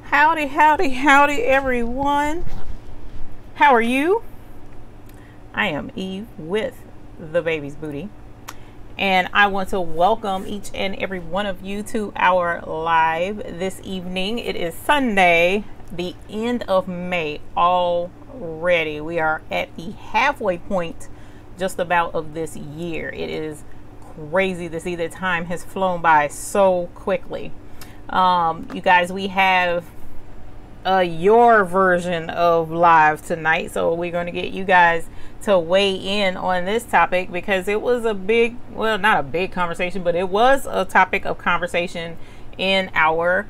Howdy, howdy, howdy, everyone. How are you? I am Eve with the Baby's Booty, and I want to welcome each and every one of you to our live this evening. It is Sunday, the end of May already. We are at the halfway point just about of this year. It is crazy to see that time has flown by so quickly. You guys, we have your version of live tonight, so we're going to get you guys to weigh in on this topic because it was a big, well, not a big conversation, but it was a topic of conversation in our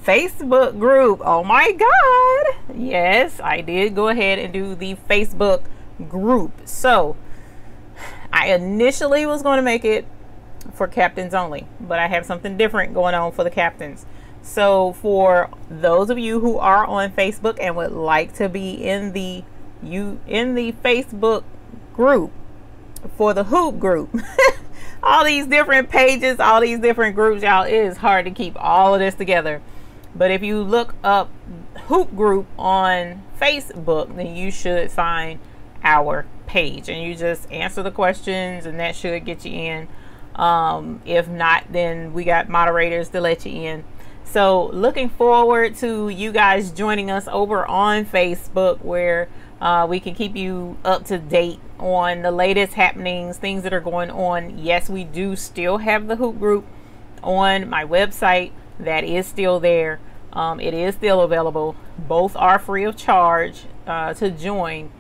Facebook group. Oh my God, yes, I did go ahead and do the Facebook group. So I initially was going to make it for captains only, but I have something different going on for the captains. So for those of you who are on Facebook and would like to be in the Facebook group for the hoop group, all these different pages, all these different groups, y'all, it is hard to keep all of this together. But if you look up hoop group on Facebook, then you should find our page, and you just answer the questions and that should get you in. If not, then we got moderators to let you in. So looking forward to you guys joining us over on Facebook, where we can keep you up to date on the latest happenings, things that are going on. Yes, we do still have the hoop group on my website. That is still there. It is still available. Both are free of charge to join,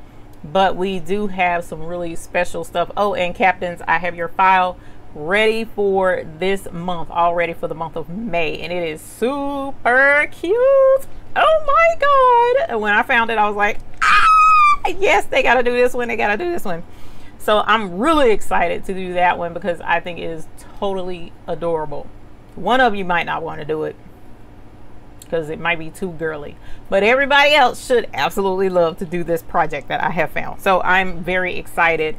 but we do have some really special stuff. Oh, and captains, I have your file ready for this month, all ready for the month of May, and it is super cute. Oh my God, when I found it I was like, ah, yes, they gotta do this one, they gotta do this one. So I'm really excited to do that one because I think it is totally adorable. One of you might not want to do it because it might be too girly, but everybody else should absolutely love to do this project that I have found. So I'm very excited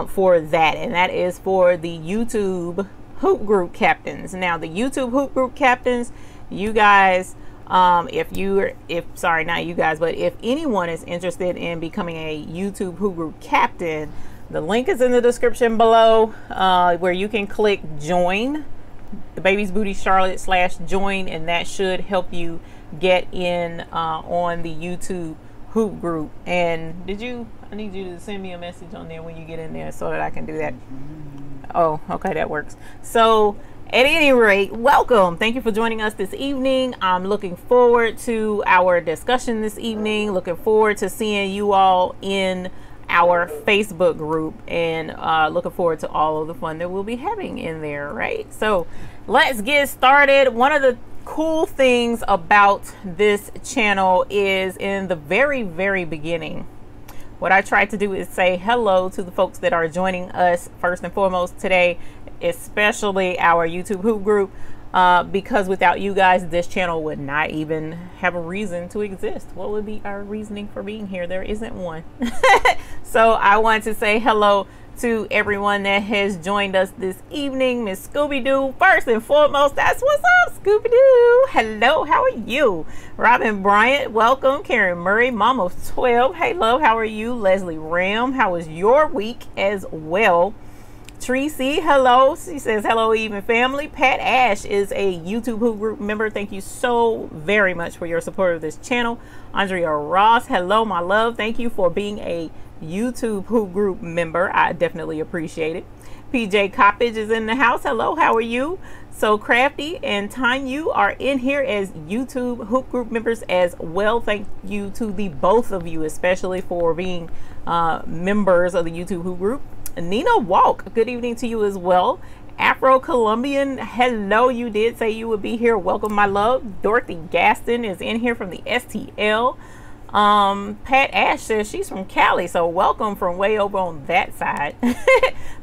for that, and that is for the YouTube hoop group captains. Now the YouTube hoop group captains, you guys, sorry, not you guys, but if anyone is interested in becoming a YouTube hoop group captain, the link is in the description below, where you can click join the Baby's Booty Charlotte /join, and that should help you get in on the YouTube hoop group. And I need you to send me a message on there when you get in there so that I can do that. Oh, okay, that works. So at any rate, welcome. Thank you for joining us this evening. I'm looking forward to our discussion this evening. Looking forward to seeing you all in our Facebook group, and looking forward to all of the fun that we'll be having in there, right? So let's get started. One of the cool things about this channel is in the very beginning, what I tried to do is say hello to the folks that are joining us first and foremost today, especially our YouTube hoop group, because without you guys, this channel would not even have a reason to exist. What would be our reasoning for being here? There isn't one. So I want to say hello to everyone that has joined us this evening. Miss Scooby-Doo, first and foremost, that's what's up, Scooby-Doo. Hello, how are you? Robin Bryant, welcome. Karen Murray, mom of 12, hey love, how are you? Leslie Ram, how was your week as well? Tracy, hello. She says hello, even family. Pat Ash is a YouTube hoop group member. Thank you so very much for your support of this channel. Andrea Ross, hello my love. Thank you for being a YouTube hoop group member. I definitely appreciate it. PJ Coppage is in the house. Hello, how are you? So Crafty and Time, you are in here as YouTube hoop group members as well. Thank you to the both of you, especially for being members of the YouTube hoop group. Nina Walk, good evening to you as well. Afro Colombian, hello, you did say you would be here. Welcome my love. Dorothy Gaston is in here from the STL. Pat Ash says she's from Cali, so welcome from way over on that side.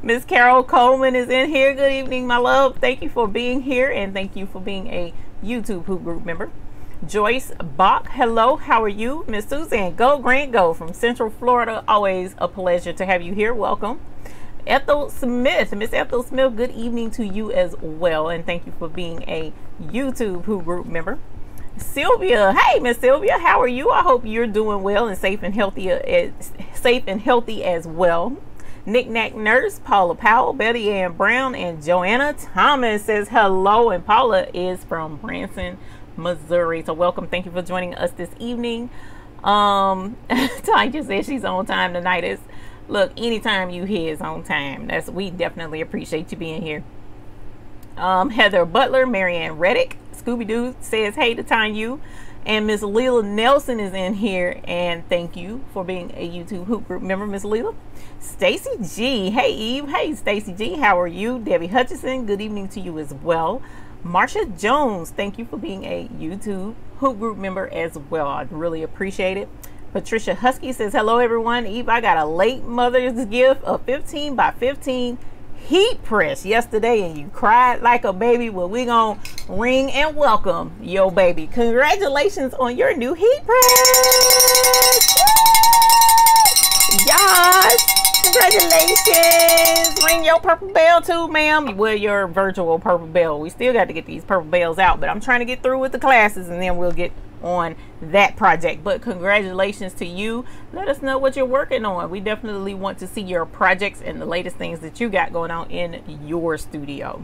Miss Carol Coleman is in here. Good evening my love. Thank you for being here, and thank you for being a YouTube hoop group member. Joyce Bach, hello, how are you? Miss Suzanne Go Grant Go from Central Florida, always a pleasure to have you here. Welcome. Ethel Smith, Miss Ethel Smith, good evening to you as well, and thank you for being a YouTube hoop group member. Sylvia, hey Miss Sylvia, how are you? I hope you're doing well and safe and healthy as well. Knick-Knack Nurse, Paula Powell, Betty Ann Brown, and Joanna Thomas says hello, and Paula is from Branson, Missouri. So welcome, thank you for joining us this evening. Tanya says she's on time tonight. Look, anytime you here is on time. We definitely appreciate you being here. Heather Butler, Marianne Reddick, Scooby-Doo says hey to Tanya, and Miss Leela Nelson is in here, and thank you for being a YouTube Hoop Group member, Miss Leela. Stacy G, hey Eve, hey Stacy G, how are you? Debbie Hutchison, good evening to you as well. Marsha Jones, thank you for being a YouTube Hoop Group member as well. I really appreciate it. Patricia Husky says hello everyone. Eve, I got a late mother's gift of 15 by 15 heat press yesterday and you cried like a baby. Well, we gonna ring and welcome your baby. Congratulations on your new heat press. Yes, congratulations. Ring your purple bell too, ma'am. Well, your virtual purple bell. We still got to get these purple bells out, but I'm trying to get through with the classes and then we'll get on that project. But congratulations to you. Let us know what you're working on. We definitely want to see your projects and the latest things that you got going on in your studio.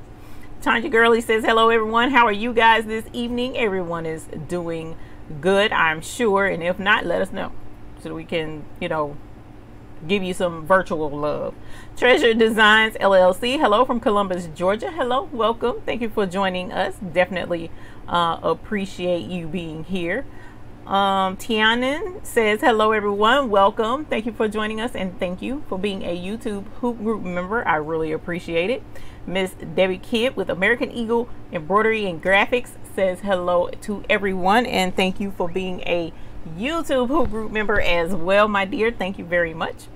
Tanya Gurley says hello everyone, how are you guys this evening? Everyone is doing good, I'm sure, and if not, let us know so that we can, you know, give you some virtual love. Treasure Designs LLC, hello from Columbus, Georgia. Hello, welcome, thank you for joining us. Definitely appreciate you being here. Tianan says hello everyone, welcome, thank you for joining us, and thank you for being a YouTube Hoop Group member. I really appreciate it. Miss Debbie Kidd with American Eagle Embroidery and Graphics says hello to everyone, and thank you for being a YouTube Hoop Group member as well, my dear. Thank you very much.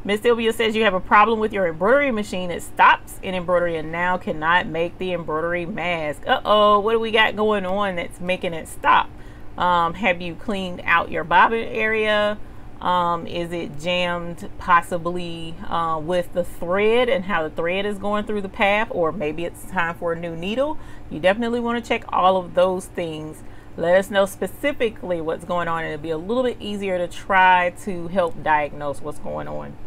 Miss Sylvia says you have a problem with your embroidery machine. It stops in embroidery and now cannot make the embroidery mask. Uh-oh, what do we got going on that's making it stop? Have you cleaned out your bobbin area? Is it jammed possibly with the thread and how the thread is going through the path, or maybe it's time for a new needle? You definitely want to check all of those things. Let us know specifically what's going on, and it'll be a little bit easier to try to help diagnose what's going on.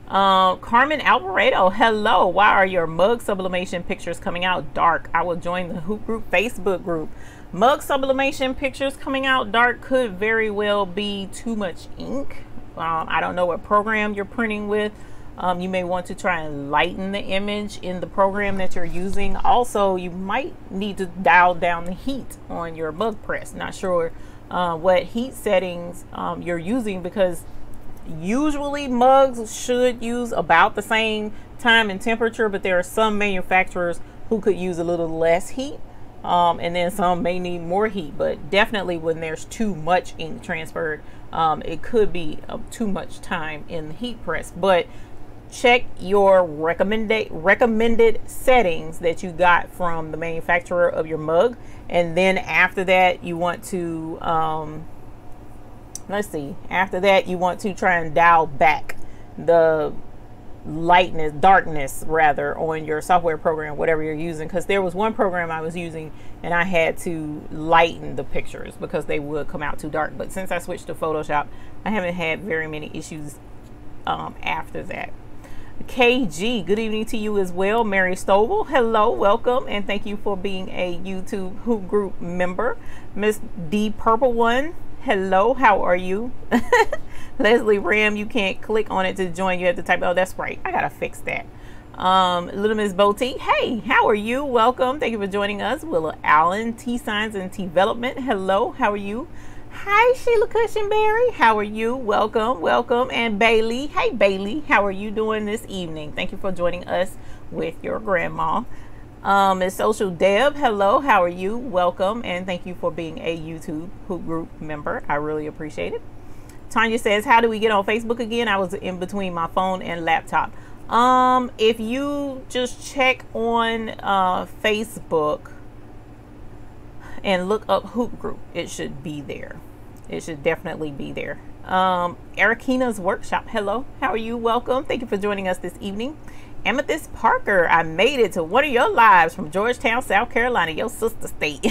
Carmen Alvarado, hello. Why are your mug sublimation pictures coming out dark? I will join the Hoop Group Facebook group. Mug sublimation pictures coming out dark could very well be too much ink. I don't know what program you're printing with. You may want to try and lighten the image in the program that you're using. Also, you might need to dial down the heat on your mug press. Not sure what heat settings you're using, because usually mugs should use about the same time and temperature, but there are some manufacturers who could use a little less heat, and then some may need more heat. But definitely when there's too much ink transferred, it could be too much time in the heat press. But check your recommended settings that you got from the manufacturer of your mug, and then after that you want to after that you want to try and dial back the darkness rather on your software program, whatever you're using, because there was one program I was using and I had to lighten the pictures because they would come out too dark. But since I switched to Photoshop, I haven't had very many issues after that. KG, good evening to you as well. Mary Stovall, hello, welcome, and thank you for being a YouTube Hoop Group member. Miss D Purple One, hello, how are you? Leslie Ram, you can't click on it to join. You have to type, oh, that's right, I gotta fix that. Little Miss Boti, hey, how are you? Welcome, thank you for joining us. Willa Allen, T Signs and T Development, hello, how are you? Hi, Sheila Cushenberry, how are you? Welcome, welcome. And Bailey, hey Bailey, how are you doing this evening? Thank you for joining us with your grandma. Miss Social Deb, hello, how are you? Welcome, and thank you for being a YouTube Hoop Group member. I really appreciate it. Tanya says, how do we get on Facebook again? I was in between my phone and laptop. If you just check on Facebook and look up Hoop Group, it should be there. It should definitely be there. Ericina's Workshop, hello, how are you? Welcome, thank you for joining us this evening. Amethyst Parker, I made it to one of your lives from Georgetown, South Carolina, your sister state.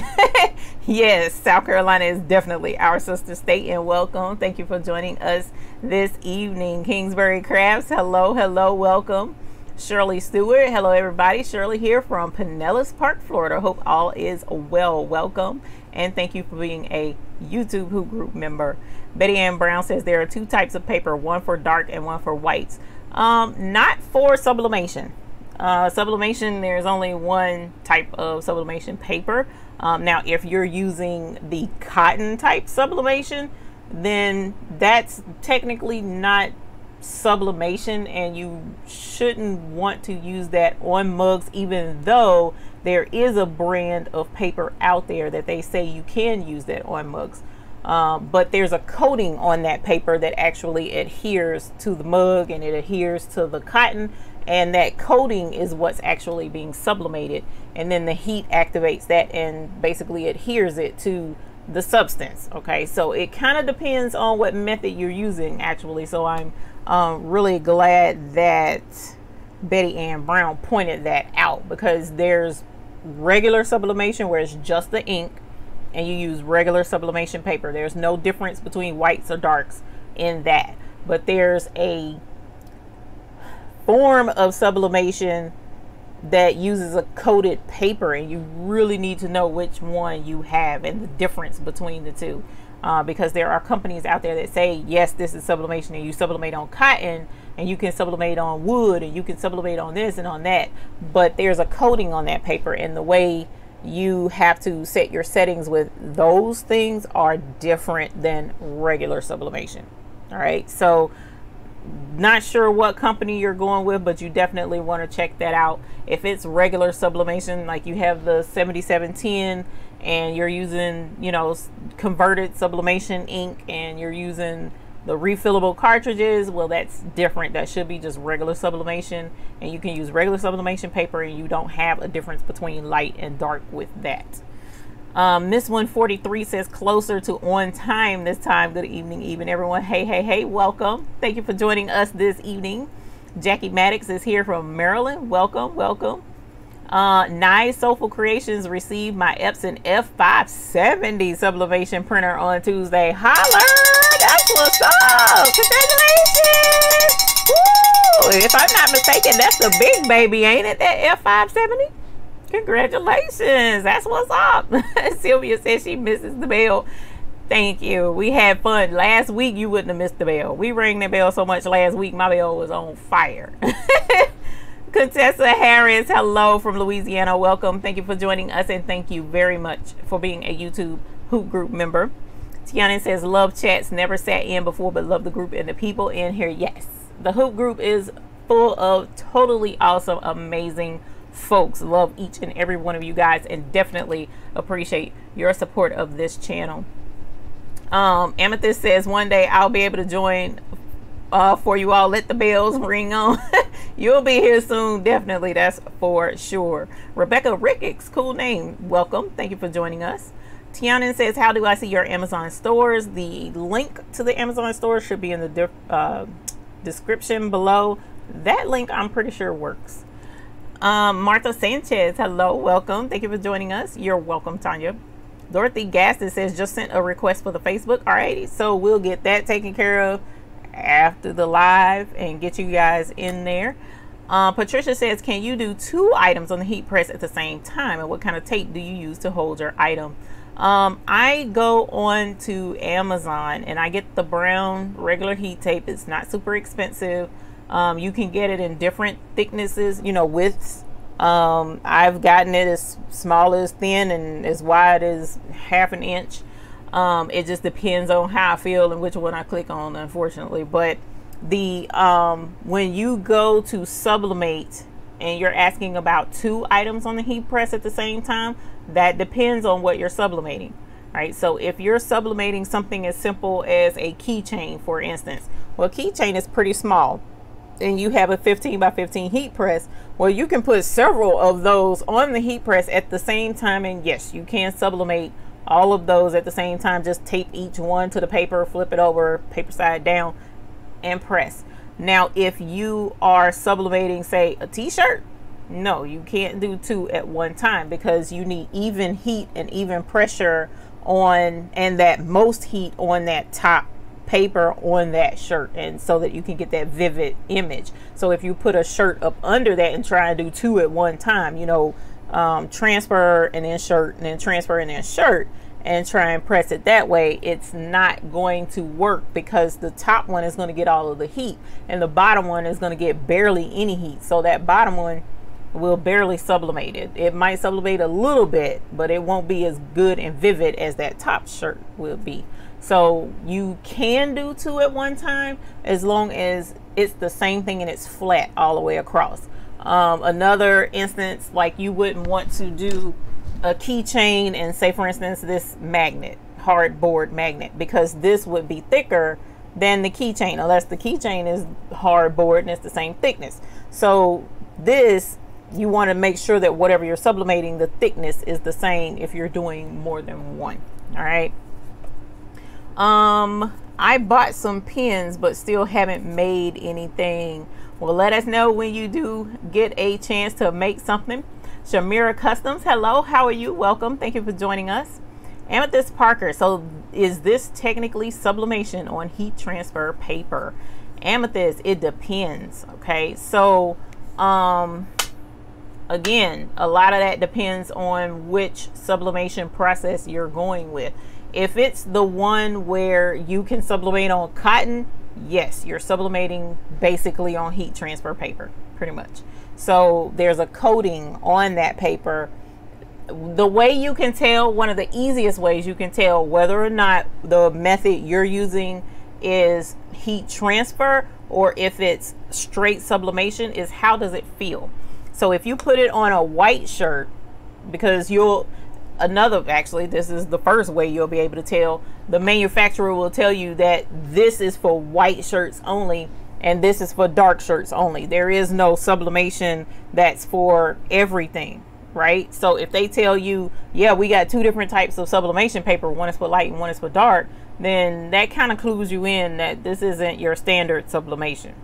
Yes, South Carolina is definitely our sister state, and welcome. Thank you for joining us this evening. Kingsbury Crafts, hello, hello, welcome. Shirley Stewart, hello everybody. Shirley here from Pinellas Park, Florida. Hope all is well. Welcome, and thank you for being a YouTube Who Group member. Betty Ann Brown says there are two types of paper, one for dark and one for whites. Not for sublimation. Sublimation, there's only one type of sublimation paper. Now if you're using the cotton type sublimation, then that's technically not sublimation, and you shouldn't want to use that on mugs, even though there is a brand of paper out there that they say you can use that on mugs. But there's a coating on that paper that actually adheres to the mug, and it adheres to the cotton, and that coating is what's actually being sublimated, and then the heat activates that and basically adheres it to the substance. Okay, so it kind of depends on what method you're using actually. So I'm really glad that Betty Ann Brown pointed that out, because there's regular sublimation where it's just the ink and you use regular sublimation paper. There's no difference between whites or darks in that, but there's a form of sublimation that uses a coated paper, and you really need to know which one you have and the difference between the two, because there are companies out there that say yes, this is sublimation, and you sublimate on cotton, and you can sublimate on wood, and you can sublimate on this and on that, but there's a coating on that paper, and the way you have to set your settings with those things are different than regular sublimation. All right, so not sure what company you're going with, but you definitely want to check that out. If it's regular sublimation, like you have the 7710 and you're using, you know, converted sublimation ink, and you're using the refillable cartridges, well, that's different. That should be just regular sublimation, and you can use regular sublimation paper, and you don't have a difference between light and dark with that. Miss 143 says closer to on time this time. Good evening, even everyone. Hey, hey, hey, welcome. Thank you for joining us this evening. Jackie Maddox is here from Maryland. Welcome, welcome. Nice Soulful Creations received my Epson F570 sublimation printer on Tuesday. Holla! That's what's up. Congratulations. Woo! If I'm not mistaken, that's the big baby, ain't it? That F570? Congratulations. That's what's up. Sylvia says she misses the bell. Thank you. We had fun. Last week, you wouldn't have missed the bell. We rang the bell so much last week, my bell was on fire. Contessa Harris, hello from Louisiana. Welcome. Thank you for joining us, and thank you very much for being a YouTube Hoop Group member. Tiana says, love chats, never sat in before, but love the group and the people in here. Yes, the Hoop Group is full of totally awesome, amazing folks. Love each and every one of you guys, and definitely appreciate your support of this channel. Amethyst says, one day I'll be able to join for you all. Let the bells ring on. You'll be here soon, definitely, that's for sure. Rebecca Ricketts, cool name, welcome. Thank you for joining us. Tianan says, how do I see your Amazon stores? The link to the Amazon store should be in the description below. That link I'm pretty sure works. Martha Sanchez, hello, welcome. Thank you for joining us. You're welcome, Tanya. Dorothy Gaston says, just sent a request for the Facebook. Alrighty, so we'll get that taken care of after the live and get you guys in there. Patricia says, can you do 2 items on the heat press at the same time, and what kind of tape do you use to hold your item? I go on to Amazon and I get the brown regular heat tape. It's not super expensive. You can get it in different thicknesses, you know, widths. I've gotten it as small as thin and as wide as ½ an inch. It just depends on how I feel and which one I click on, unfortunately. But the when you go to sublimate and you're asking about 2 items on the heat press at the same time, that depends on what you're sublimating. Right, so if you're sublimating something as simple as a keychain, for instance, well, keychain is pretty small, and you have a 15 by 15 heat press, well, you can put several of those on the heat press at the same time, and yes, you can sublimate all of those at the same time. Just tape each one to the paper, flip it over, paper side down, and press. Now, if you are sublimating, say, a t-shirt, no, you can't do 2 at one time, because you need even heat and even pressure on, and that most heat on that top paper on that shirt, and so that you can get that vivid image. So if you put a shirt up under that and try and do 2 at one time, you know, transfer and then shirt and then transfer and then shirt, and try and press it that way, it's not going to work, because the top one is going to get all of the heat and the bottom one is going to get barely any heat. So that bottom one will barely sublimate it. It might sublimate a little bit, but it won't be as good and vivid as that top shirt will be. So you can do 2 at one time, as long as it's the same thing and it's flat all the way across. Another instance, like, you wouldn't want to do a keychain and, say for instance, this magnet, hardboard magnet, because this would be thicker than the keychain, unless the keychain is hardboard and it's the same thickness. So this, you want to make sure that whatever you're sublimating, the thickness is the same if you're doing more than one. All right. I bought some pins but still haven't made anything. Well, let us know when you do get a chance to make something. Shamira Customs, hello, how are you? Welcome, thank you for joining us. Amethyst Parker, so is this technically sublimation on heat transfer paper? Amethyst, it depends. Okay, so again, a lot of that depends on which sublimation process you're going with. If it's the one where you can sublimate on cotton, yes, you're sublimating basically on heat transfer paper, pretty much. So there's a coating on that paper. The way you can tell, one of the easiest ways you can tell whether or not the method you're using is heat transfer or if it's straight sublimation, is how does it feel. So if you put it on a white shirt, because actually this is the first way you'll be able to tell. The manufacturer will tell you that this is for white shirts only and this is for dark shirts only. There is no sublimation that's for everything, right? So if they tell you, yeah, we got 2 different types of sublimation paper, one is for light and one is for dark, then that kind of clues you in that this isn't your standard sublimation.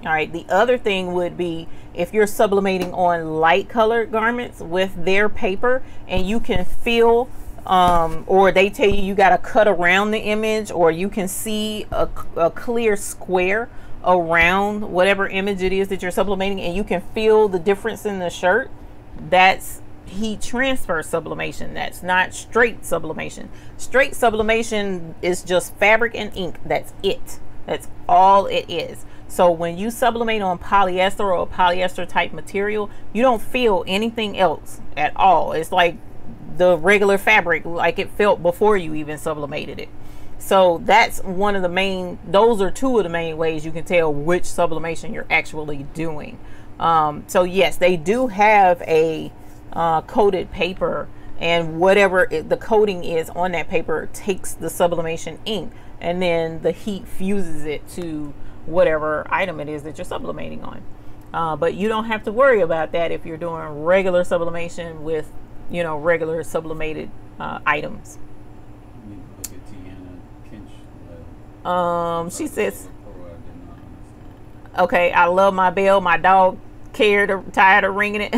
All right, the other thing would be if you're sublimating on light colored garments with their paper and you can feel, or they tell you you got to cut around the image, or you can see a clear square around whatever image it is that you're sublimating and you can feel the difference in the shirt, that's heat transfer sublimation. That's not straight sublimation. Straight sublimation is just fabric and ink. That's it. That's all it is. So when you sublimate on polyester or polyester type material, you don't feel anything else at all. It's like the regular fabric, like it felt before you even sublimated it. So that's one of the main, those are 2 of the main ways you can tell which sublimation you're actually doing. So yes, they do have a coated paper, and whatever the coating is on that paper takes the sublimation ink, and then the heat fuses it to whatever item it is that you're sublimating on. But you don't have to worry about that if you're doing regular sublimation with, you know, regular sublimated items. She says, okay, I love my bell. My dog tired of ringing it.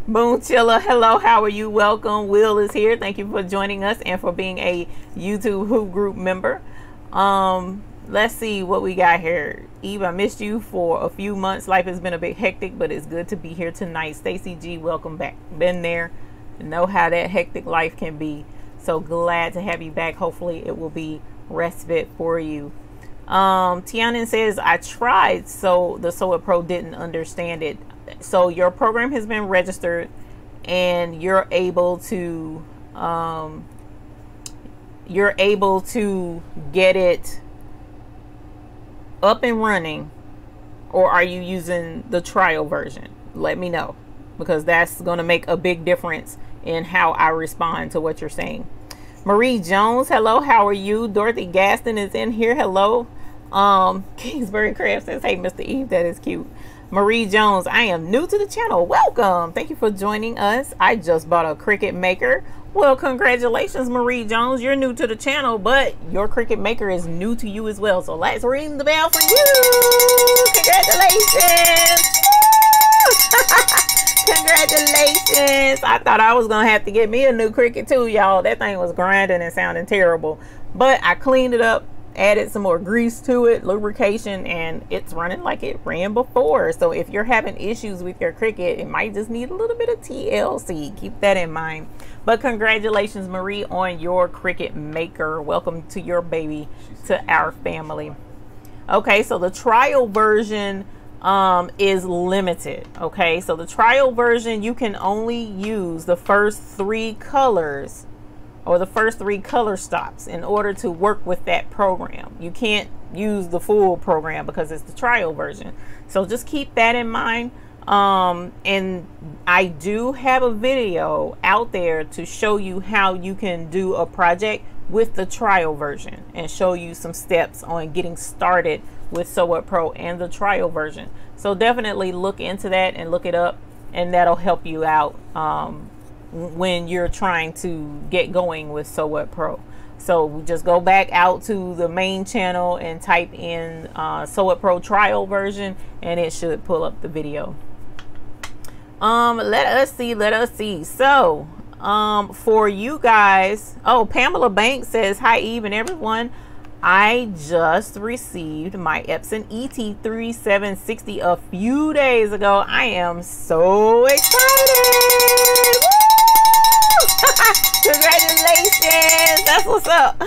Boon Chilla, hello, how are you? Welcome. Will is here. Thank you for joining us and for being a YouTube Hoop Group member. Let's see what we got here. Eve, I missed you for a few months. Life has been a bit hectic, but it's good to be here tonight. Stacy G, welcome back. Been there, know how that hectic life can be. So glad to have you back. Hopefully it will be respite for you. Tianan says, I tried, so the Sew It Pro didn't understand it. So your program has been registered and you're able to get it up and running, or are you using the trial version? Let me know, because that's going to make a big difference in how I respond to what you're saying. Marie Jones, hello, how are you? Dorothy Gaston is in here, hello. Kingsbury Craft says, hey Mr. Eve, that is cute. Marie Jones, I am new to the channel, welcome, thank you for joining us. I just bought a Cricut maker Well, congratulations, Marie Jones. You're new to the channel, but your Cricut Maker is new to you as well. So let's ring the bell for you. Congratulations. Congratulations. I thought I was going to have to get me a new Cricut too, y'all. That thing was grinding and sounding terrible. But I cleaned it up, added some more grease to it, lubrication, and it's running like it ran before. So if you're having issues with your Cricut, it might just need a little bit of TLC. Keep that in mind. But congratulations, Marie, on your Cricut Maker. Welcome to your baby, to our family. Okay, so the trial version is limited. Okay, so the trial version, you can only use the first 3 colors or the first 3 color stops in order to work with that program. You can't use the full program because it's the trial version. So just keep that in mind. And I do have a video out there to show you how you can do a project with the trial version and show you some steps on getting started with Sew What Pro and the trial version. So definitely look into that and look it up, and that'll help you out when you're trying to get going with Sew What Pro. So just go back out to the main channel and type in Sew What Pro trial version, and it should pull up the video. Let us see. So for you guys, oh, Pamela Banks says, hi Eve and everyone, I just received my Epson ET3760 a few days ago. I am so excited. Congratulations, that's what's up.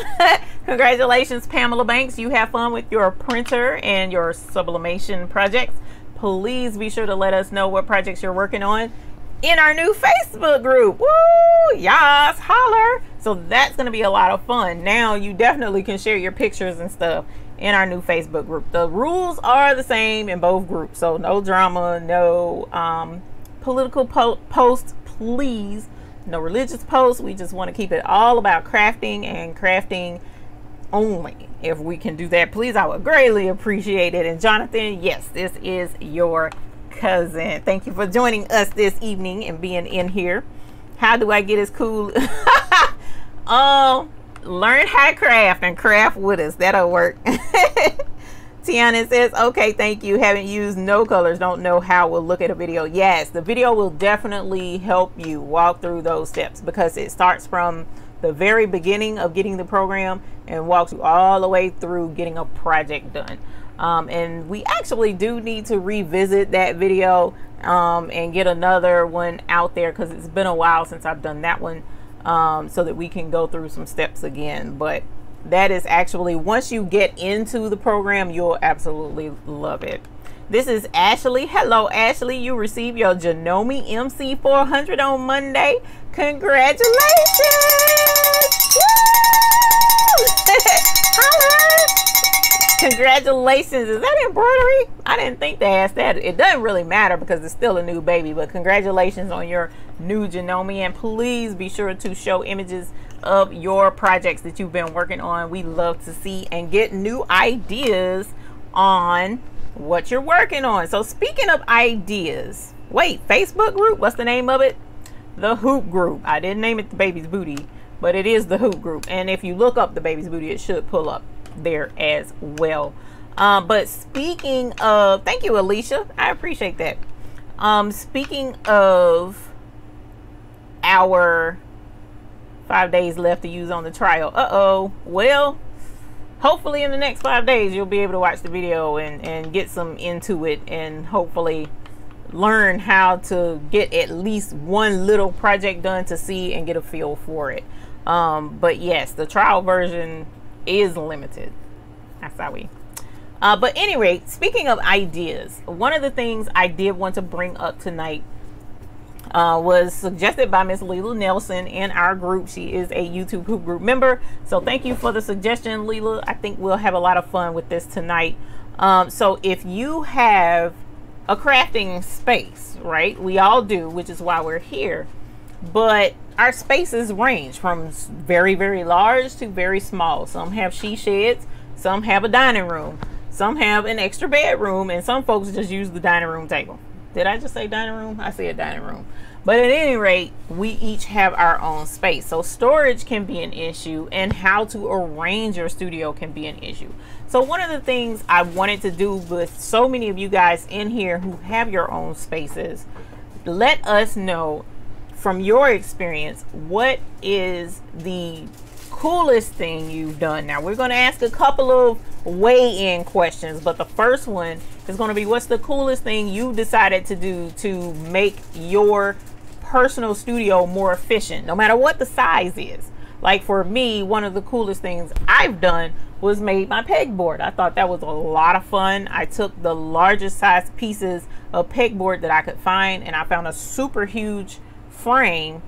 Congratulations, Pamela Banks. You have fun with your printer and your sublimation projects. Please be sure to let us know what projects you're working on in our new Facebook group. Woo! Yas, holler. So that's going to be a lot of fun. Now you definitely can share your pictures and stuff in our new Facebook group. The rules are the same in both groups, so no drama, no political posts, please, no religious posts. We just want to keep it all about crafting and crafting only. If we can do that, please, I would greatly appreciate it. And Jonathan, yes, this is your cousin. Thank you for joining us this evening and being in here. How do I get as cool? Learn how to craft and craft with us. That'll work. Tiana says, okay, thank you. Haven't used no colors, don't know how. We'll look at a video. Yes, the video will definitely help you walk through those steps, because it starts from the very beginning of getting the program and walks you all the way through getting a project done. And we actually do need to revisit that video and get another one out there, because it's been a while since I've done that one, so that we can go through some steps again. But that is actually, once you get into the program, you'll absolutely love it. This is Ashley. Hello, Ashley. You received your Janome MC400 on Monday. Congratulations! Congratulations. Is that embroidery? I didn't think to ask that. It doesn't really matter because it's still a new baby, but congratulations on your new Janome, and please be sure to show images of your projects that you've been working on. We love to see and get new ideas on what you're working on. So speaking of ideas, wait, Facebook group, what's the name of it? The Hoop Group. I didn't name it the Baby's Booty, but it is the Hoop Group, and if you look up the Baby's Booty, it should pull up there as well. But speaking of, thank you, Alicia, I appreciate that. Speaking of our 5 days left to use on the trial, well, hopefully in the next 5 days you'll be able to watch the video and get some into it, and hopefully learn how to get at least one little project done to see and get a feel for it. But yes, the trial version is limited. That's how we but anyway, speaking of ideas, one of the things I did want to bring up tonight was suggested by Miss Leela Nelson in our group. She is a YouTube Hoop Group member, so thank you for the suggestion, Leela. I think we'll have a lot of fun with this tonight. So if you have a crafting space, right, we all do, which is why we're here, but our spaces range from very, very large to very small. Some have she sheds, some have a dining room, some have an extra bedroom, and some folks just use the dining room table. Did I just say dining room? I said dining room. But at any rate, we each have our own space. So storage can be an issue, and how to arrange your studio can be an issue. So one of the things I wanted to do with so many of you guys in here who have your own spaces, let us know from your experience, what is the coolest thing you've done? Now we're going to ask a couple of weigh-in questions, but the first one is going to be, what's the coolest thing you decided to do to make your personal studio more efficient, no matter what the size is? Like for me, one of the coolest things I've done was made my pegboard. I thought that was a lot of fun. I took the largest size pieces of pegboard that I could find, and I found a super huge frame,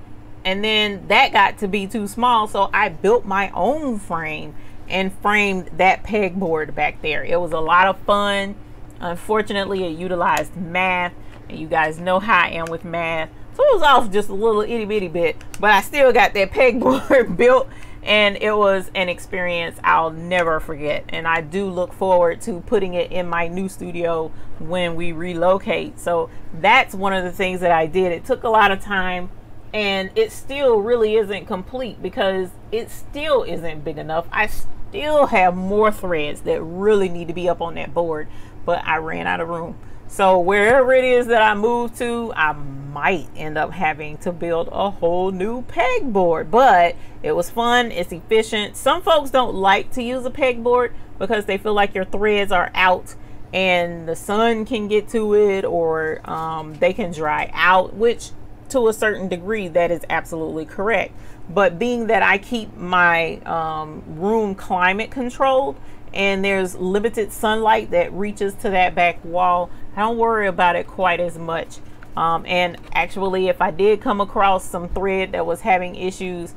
and then that got to be too small, so I built my own frame and framed that pegboard back there. It was a lot of fun. Unfortunately, it utilized math, and you guys know how I am with math, so it was off just a little itty bitty bit, but I still got that pegboard built, and it was an experience I'll never forget. And I do look forward to putting it in my new studio when we relocate. So that's one of the things that I did. It took a lot of time, and it still really isn't complete because it still isn't big enough. I still have more threads that really need to be up on that board, but I ran out of room. So wherever it is that I move to, I might end up having to build a whole new pegboard. But it was fun, it's efficient. Some folks don't like to use a pegboard because they feel like your threads are out and the sun can get to it, or they can dry out, which to a certain degree that is absolutely correct. But being that I keep my room climate controlled, and there's limited sunlight that reaches to that back wall, I don't worry about it quite as much. And actually, if I did come across some thread that was having issues,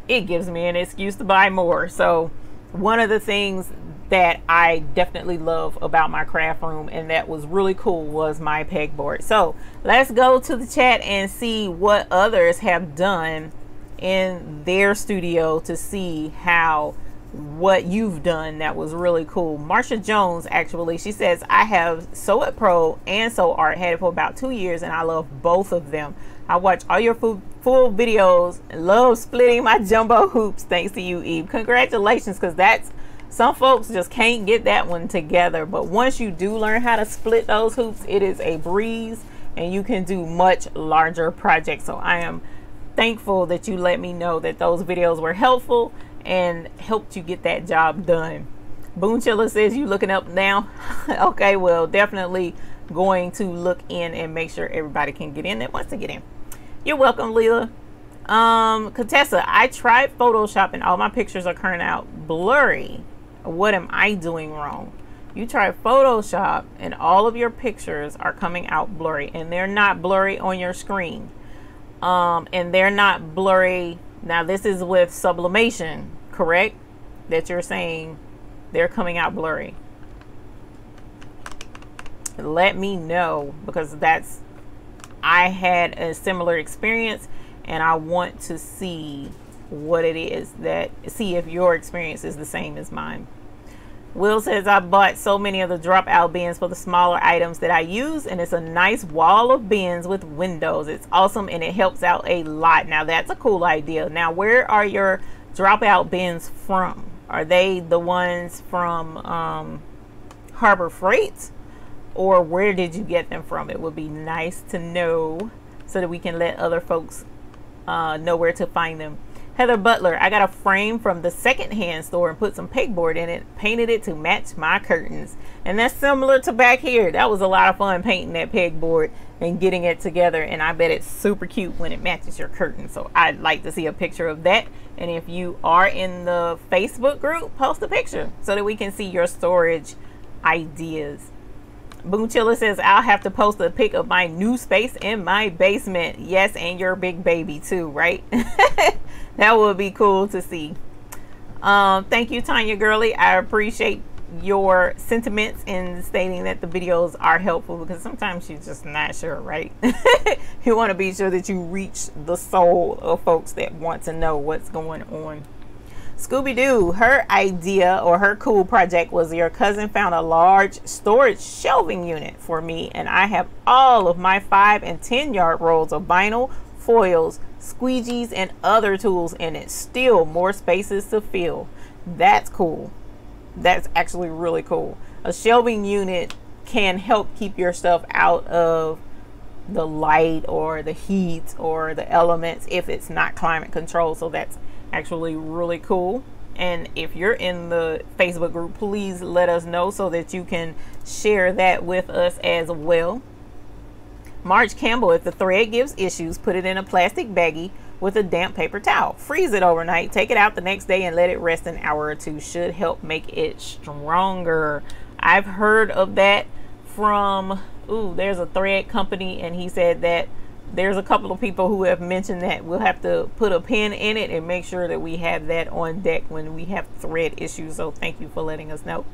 it gives me an excuse to buy more. So one of the things that I definitely love about my craft room, and that was really cool, was my pegboard. So let's go to the chat and see what others have done in their studio to see what you've done that was really cool. Marsha Jones, actually, she says, I have Sew It Pro and Sew Art, had it for about 2 years, and I love both of them. I watch all your full videos and love splitting my jumbo hoops. Thanks to you, Eve. Congratulations, because that's, some folks just can't get that one together, but once you do learn how to split those hoops, it is a breeze, and you can do much larger projects. So I am thankful that you let me know that those videos were helpful and helped you get that job done. Boone Chiller says, you looking up now? Okay, well, definitely going to look in and make sure everybody can get in that wants to get in. You're welcome, Leela. Contessa, I tried Photoshop and all my pictures are coming out blurry. What am I doing wrong? You tried Photoshop and all of your pictures are coming out blurry, and they're not blurry on your screen. And they're not blurry. Now this is with Sublimation, correct? That you're saying they're coming out blurry. Let me know, because I had a similar experience, and I want to see what it is see if your experience is the same as mine. Will says, I bought so many of the dropout bins for the smaller items that I use, and it's a nice wall of bins with windows. It's awesome, and it helps out a lot. Now that's a cool idea. Now, where are your dropout bins from? Are they the ones from Harbor Freight, or where did you get them from? It would be nice to know so that we can let other folks know where to find them. Heather Butler, I got a frame from the secondhand store and put some pegboard in it, painted it to match my curtains. And that's similar to back here. That was a lot of fun, painting that pegboard and getting it together. And I bet it's super cute when it matches your curtain. So I'd like to see a picture of that. And if you are in the Facebook group, post a picture so that we can see your storage ideas. Boom Chiller says, I'll have to post a pic of my new space in my basement. Yes, and your big baby too, right? That would be cool to see. Thank you, Tanya Girly. I appreciate your sentiments in stating that the videos are helpful, because sometimes you're just not sure, right? You want to be sure that you reach the soul of folks that want to know what's going on. Scooby-Doo, her idea or her cool project was your cousin found a large storage shelving unit for me, and I have all of my 5 and 10 yard rolls of vinyl, foils, squeegees, and other tools in it. Still more spaces to fill. That's cool. That's actually really cool. A shelving unit can help keep your stuff out of the light or the heat or the elements if it's not climate controlled. So that's actually really cool. And if you're in the Facebook group, please let us know so that you can share that with us as well. Marge Campbell, if the thread gives issues, put it in a plastic baggie with a damp paper towel. Freeze it overnight, take it out the next day, and let it rest an hour or two. Should help make it stronger. I've heard of that from, there's a thread company, and he said that there's a couple of people who have mentioned that. We'll have to put a pin in it and make sure that we have that on deck when we have thread issues. So thank you for letting us know.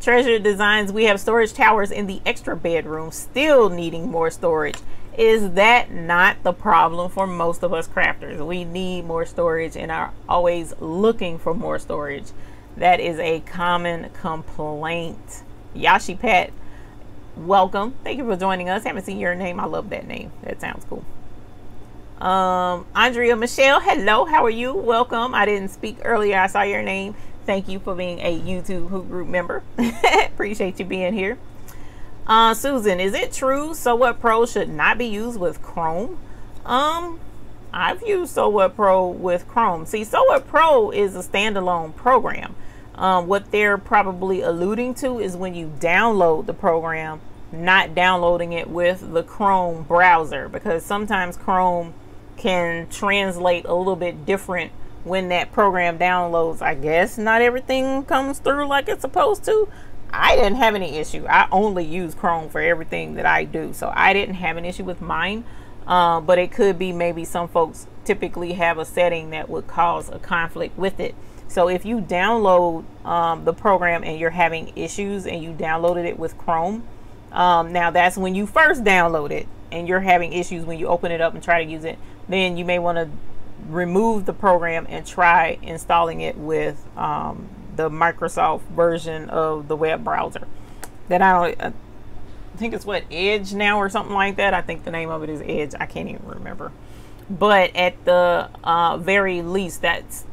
Treasure Designs, we have storage towers in the extra bedroom, still needing more storage. Is that not the problem for most of us crafters? We need more storage and are always looking for more storage. That is a common complaint. Yashi Pat, welcome. Thank you for joining us. Haven't seen your name. I love that name. That sounds cool. Andrea Michelle, hello. How are you? Welcome. I didn't speak earlier. I saw your name. Thank you for being a YouTube Hoop Group member. Appreciate you being here. Susan, is it true So What Pro should not be used with Chrome? I've used So What Pro with Chrome. See, So What Pro is a standalone program. What they're probably alluding to is when you download the program, not downloading it with the Chrome browser, because sometimes Chrome can translate a little bit different when that program downloads. I guess not everything comes through like it's supposed to. I didn't have any issue. I only use Chrome for everything that I do, so I didn't have an issue with mine. But it could be maybe some folks typically have a setting that would cause a conflict with it. So if you download the program and you're having issues and you downloaded it with Chrome, now that's when you first download it and you're having issues when you open it up and try to use it, then you may want to remove the program and try installing it with the Microsoft version of the web browser. That I think it's what, Edge now or something like that. I think the name of it is Edge. I can't even remember. But at the very least, that's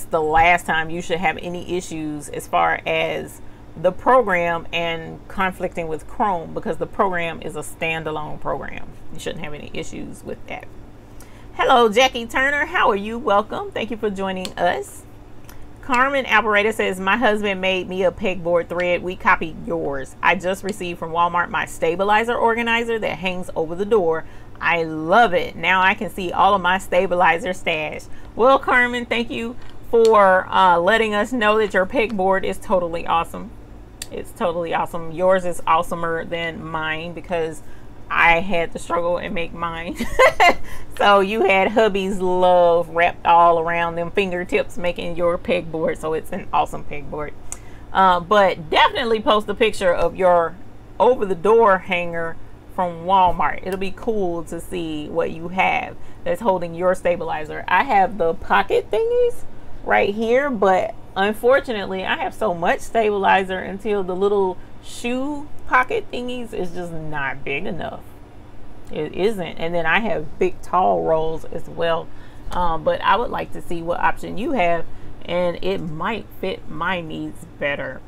the last time you should have any issues as far as the program and conflicting with Chrome, because the program is a standalone program. You shouldn't have any issues with that. Hello, Jackie Turner. How are you? Welcome. Thank you for joining us. Carmen Alvarado says, my husband made me a pegboard thread. We copied yours. I just received from Walmart my stabilizer organizer that hangs over the door. I love it. Now I can see all of my stabilizer stash. Well, Carmen, thank you for letting us know that your pegboard is totally awesome. It's totally awesome. Yours is awesomer than mine because I had to struggle and make mine. So you had hubby's love wrapped all around them fingertips making your pegboard. So it's an awesome pegboard. But definitely post a picture of your over the door hanger from Walmart. It'll be cool to see what you have that's holding your stabilizer. I have the pocket thingies right here, but unfortunately I have so much stabilizer until the little shoe pocket thingies is just not big enough. It isn't. And then I have big tall rolls as well, but I would like to see what option you have, and it might fit my needs better.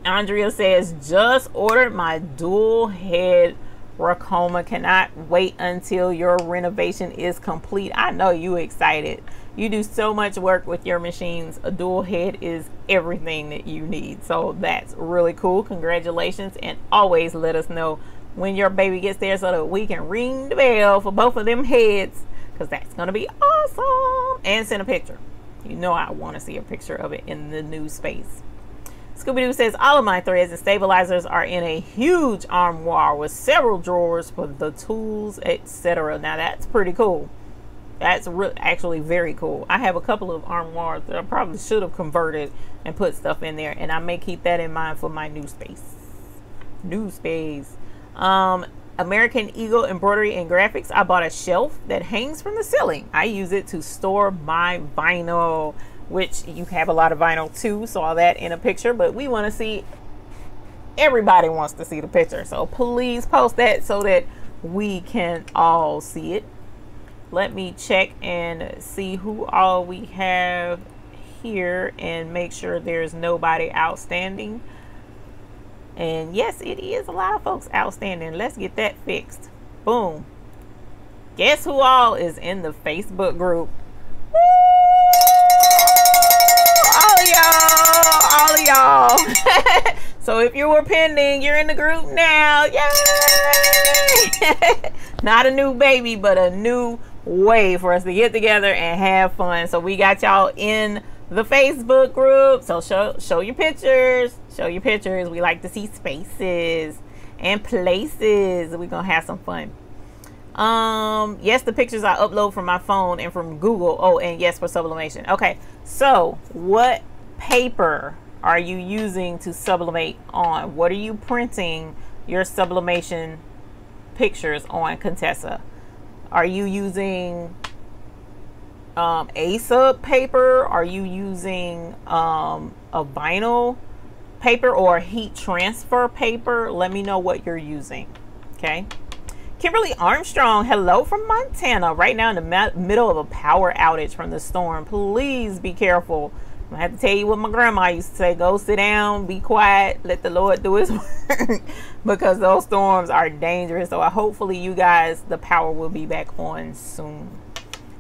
Andrea says, just ordered my dual head Racoma. Cannot wait until your renovation is complete. I know you excited. You do so much work with your machines. A dual head is everything that you need. So that's really cool. Congratulations. And always let us know when your baby gets there so that we can ring the bell for both of them heads, because that's going to be awesome. And send a picture. You know I want to see a picture of it in the new space. Scooby-Doo says, all of my threads and stabilizers are in a huge armoire with several drawers for the tools, etc. Now that's pretty cool. That's actually very cool. I have a couple of armoires that I probably should have converted and put stuff in there, and I may keep that in mind for my new space. American Eagle Embroidery and Graphics. I bought a shelf that hangs from the ceiling. I use it to store my vinyl, which you have a lot of vinyl too, saw that in a picture, but we want to see, everybody wants to see the picture, so please post that so that we can all see it. Let me check and see who all we have here and make sure there's nobody outstanding. And yes, it is a lot of folks outstanding. Let's get that fixed. Boom. Guess who all is in the Facebook group? Woo! All of y'all. So if you were pending, you're in the group now. Yay! Not a new baby, but a new way for us to get together and have fun. So we got y'all in the Facebook group. So show your pictures. Show your pictures. We like to see spaces and places. We're gonna have some fun. Yes, the pictures I upload from my phone and from Google. Oh, and yes, for sublimation. Okay, so what paper are you using to sublimate on? What are you printing your sublimation pictures on, Contessa? Are you using A-sub paper? Are you using a vinyl paper or heat transfer paper? Let me know what you're using. Okay. Kimberly Armstrong, hello from Montana. Right now in the middle of a power outage from the storm. Please be careful. I have to tell you what my grandma used to say: go sit down, be quiet, let the Lord do his work, because those storms are dangerous. So hopefully you guys, the power will be back on soon.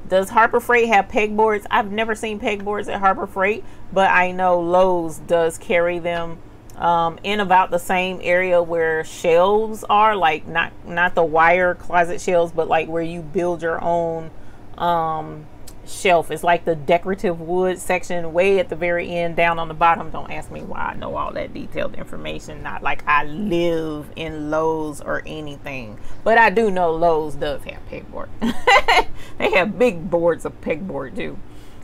Does Harbor Freight have pegboards? I've never seen pegboards at Harbor Freight, but I know Lowe's does carry them in about the same area where shelves are, like not the wire closet shelves, but like where you build your own shelf. It's like the decorative wood section way at the very end down on the bottom. Don't ask me why I know all that detailed information. Not like I live in Lowe's or anything, but I do know Lowe's does have pegboard. They have big boards of pegboard too.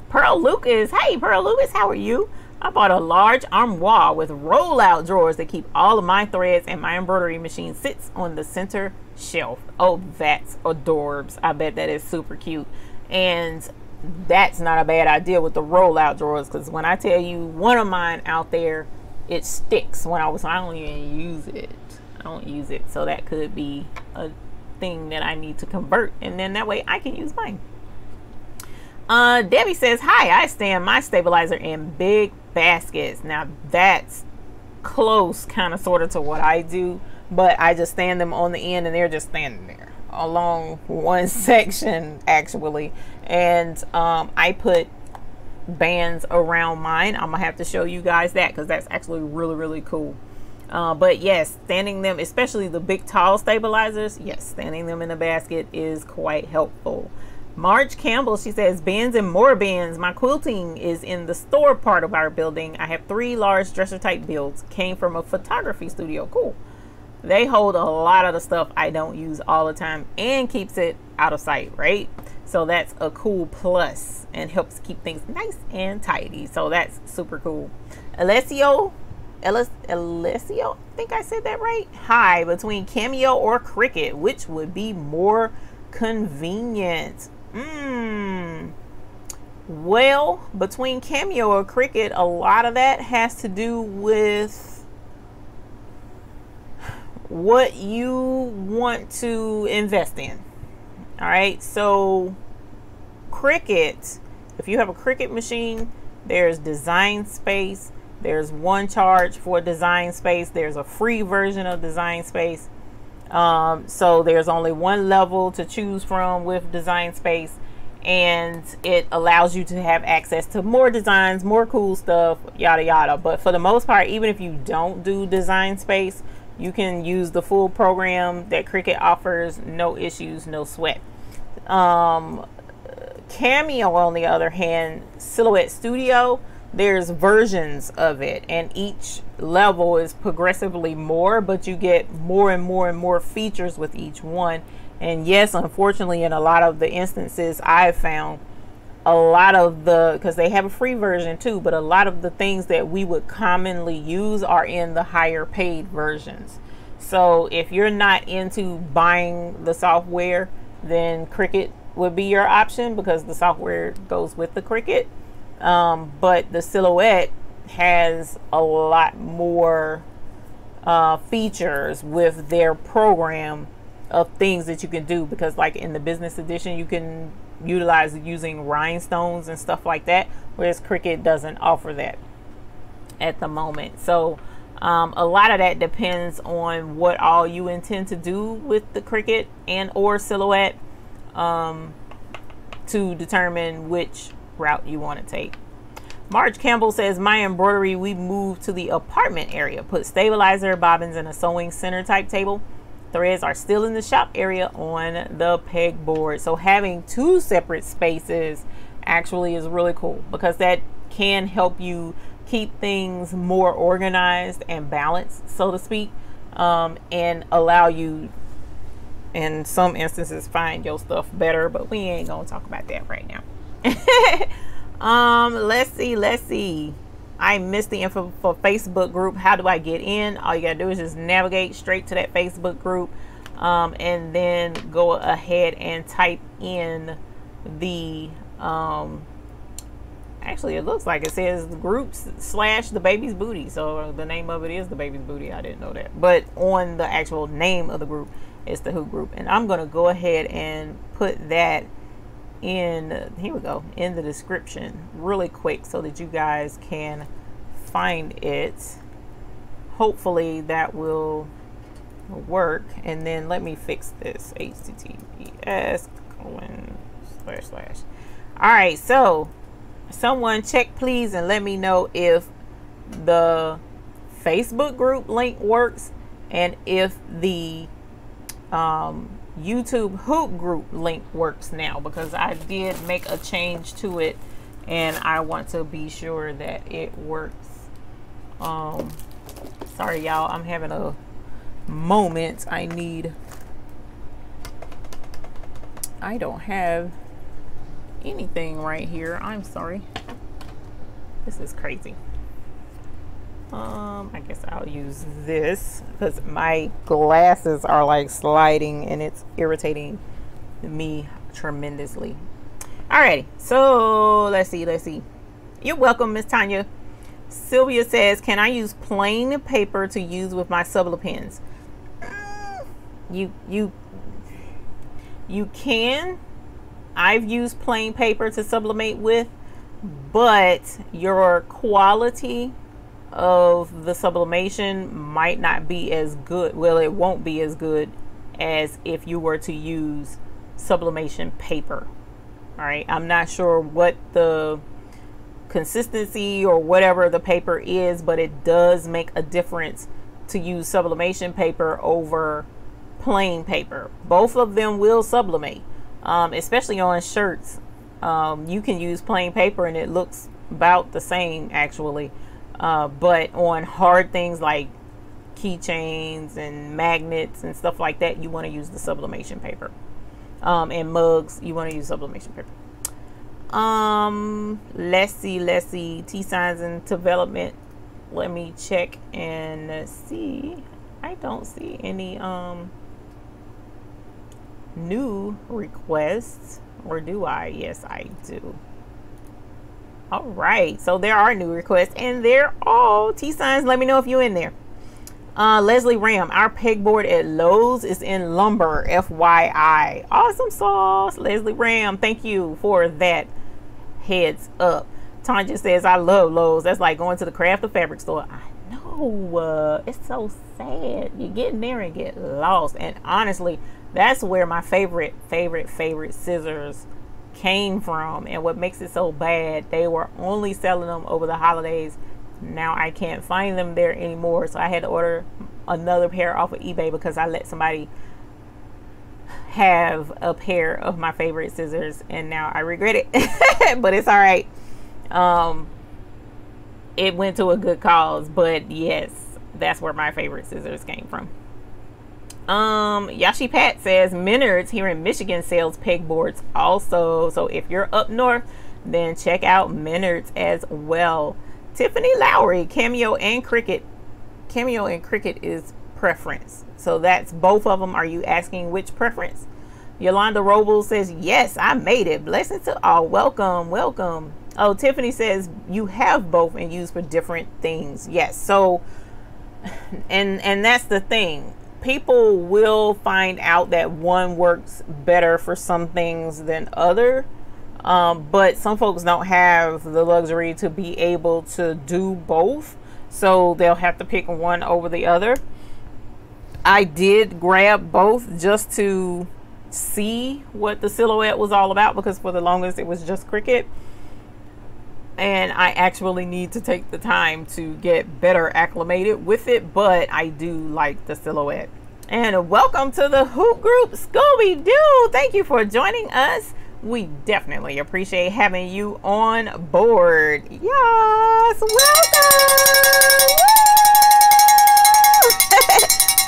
Pearl Lucas, hey Pearl Lucas, how are you? I bought a large armoire with roll-out drawers that keep all of my threads, and my embroidery machine sits on the center shelf. Oh, that's adorbs. I bet that is super cute. And that's not a bad idea with the roll-out drawers, because when I tell you one of mine out there, it sticks. I don't even use it. I don't use it. So that could be a thing that I need to convert, and then that way I can use mine. Debbie says, hi, I stand my stabilizer in big baskets. Now that's close kind of sort of to what I do, but I just stand them on the end and they're just standing there along one section actually. And I put bands around mine. I'm gonna have to show you guys that because that's actually really cool. But yes, standing them, especially the big tall stabilizers, yes, standing them in a basket is quite helpful. Marge Campbell, she says, bins and more bins. My quilting is in the store part of our building. I have 3 large dresser type builds. Came from a photography studio. Cool. They hold a lot of the stuff I don't use all the time and keeps it out of sight, right? So that's a cool plus and helps keep things nice and tidy. So that's super cool. Alessio, I think I said that right. Hi, between Cameo or Cricut, which would be more convenient? Well, between Cameo or Cricut, a lot of that has to do with what you want to invest in. All right, so Cricut, if you have a Cricut machine, there's Design Space. There's one charge for Design Space. There's a free version of Design Space. So there's only one level to choose from with Design Space, and it allows you to have access to more designs, more cool stuff, yada yada. But for the most part, even if you don't do Design Space, you can use the full program that Cricut offers, no issues, no sweat. Cameo, on the other hand, Silhouette Studio, there's versions of it, and each level is progressively more, but you get more and more features with each one. And yes, unfortunately, in a lot of the instances I've found, a lot of the, because they have a free version too, but a lot of the things that we would commonly use are in the higher paid versions. So if you're not into buying the software, then Cricut would be your option because the software goes with the Cricut. But the Silhouette has a lot more features with their program of things that you can do, because like in the business edition you can utilize using rhinestones and stuff like that, whereas Cricut doesn't offer that at the moment. So a lot of that depends on what all you intend to do with the Cricut and or Silhouette to determine which route you want to take. Marge Campbell says, my embroidery, we moved to the apartment area, put stabilizer, bobbins, and a sewing center type table. Threads are still in the shop area on the pegboard. So having two separate spaces actually is really cool, because that can help you keep things more organized and balanced, so to speak, and allow you in some instances find your stuff better, but we ain't gonna talk about that right now. Let's see. I missed the info for Facebook group. How do I get in? All you gotta do is just navigate straight to that Facebook group, and then go ahead and type in the actually it looks like it says groups / the baby's booty, so the name of it is the baby's booty. I didn't know that, but on the actual name of the group, it's the Who group, and I'm gonna go ahead and put that in, here we go, in the description really quick so that you guys can find it. Hopefully that will work. And then let me fix this, https:// all right, so someone check please and let me know if the Facebook group link works and if the YouTube hoop group link works now, because I did make a change to it and I want to be sure that it works. Sorry y'all, I'm having a moment. I don't have anything right here. I'm sorry, this is crazy. I guess I'll use this because my glasses are like sliding and it's irritating me tremendously. Alrighty, so let's see. You're welcome, Miss Tanya. Sylvia says, can I use plain paper to use with my Sublimation? You can. I've used plain paper to sublimate with, but your quality of the sublimation might not be as good. Well, it won't be as good as if you were to use sublimation paper. All right, I'm not sure what the consistency or whatever the paper is, but it does make a difference to use sublimation paper over plain paper. Both of them will sublimate, especially on shirts. You can use plain paper and it looks about the same actually. But on hard things like keychains and magnets and stuff like that, you want to use the sublimation paper. And mugs, you want to use sublimation paper. Let's see. T-signs in development. Let me check and see. I don't see any new requests, or do I? Yes, I do. All right, so there are new requests and they're all T-signs. Let me know if you're in there. Leslie Ram, our pegboard at Lowe's is in lumber, FYI. Awesome sauce, Leslie Ram. Thank you for that heads up. Tanya says, I love Lowe's. That's like going to the craft or fabric store. I know, it's so sad. You get in there and get lost. And honestly, that's where my favorite scissors came from, and what makes it so bad, they were only selling them over the holidays. Now I can't find them there anymore, so I had to order another pair off of eBay because I let somebody have a pair of my favorite scissors and now I regret it. But it's all right. It went to a good cause, but yes, that's where my favorite scissors came from. Yashi Pat says Menards here in Michigan sells pegboards also, so if you're up north, then check out Menards as well. Tiffany Lowry, Cameo and Cricut is preference. So that's both of them. Are you asking which preference? Yolanda Robles says, yes, I made it. Blessings to all. Welcome, welcome. Oh, Tiffany says you have both and use for different things. Yes. So, and that's the thing. People will find out that one works better for some things than other. But some folks don't have the luxury to be able to do both. So they'll have to pick one over the other. I did grab both just to see what the silhouette was all about, because for the longest it was just Cricut, and I actually need to take the time to get better acclimated with it, but I do like the silhouette. And welcome to the Hoop Group, Scooby-Doo. Thank you for joining us. We definitely appreciate having you on board. Yes, welcome.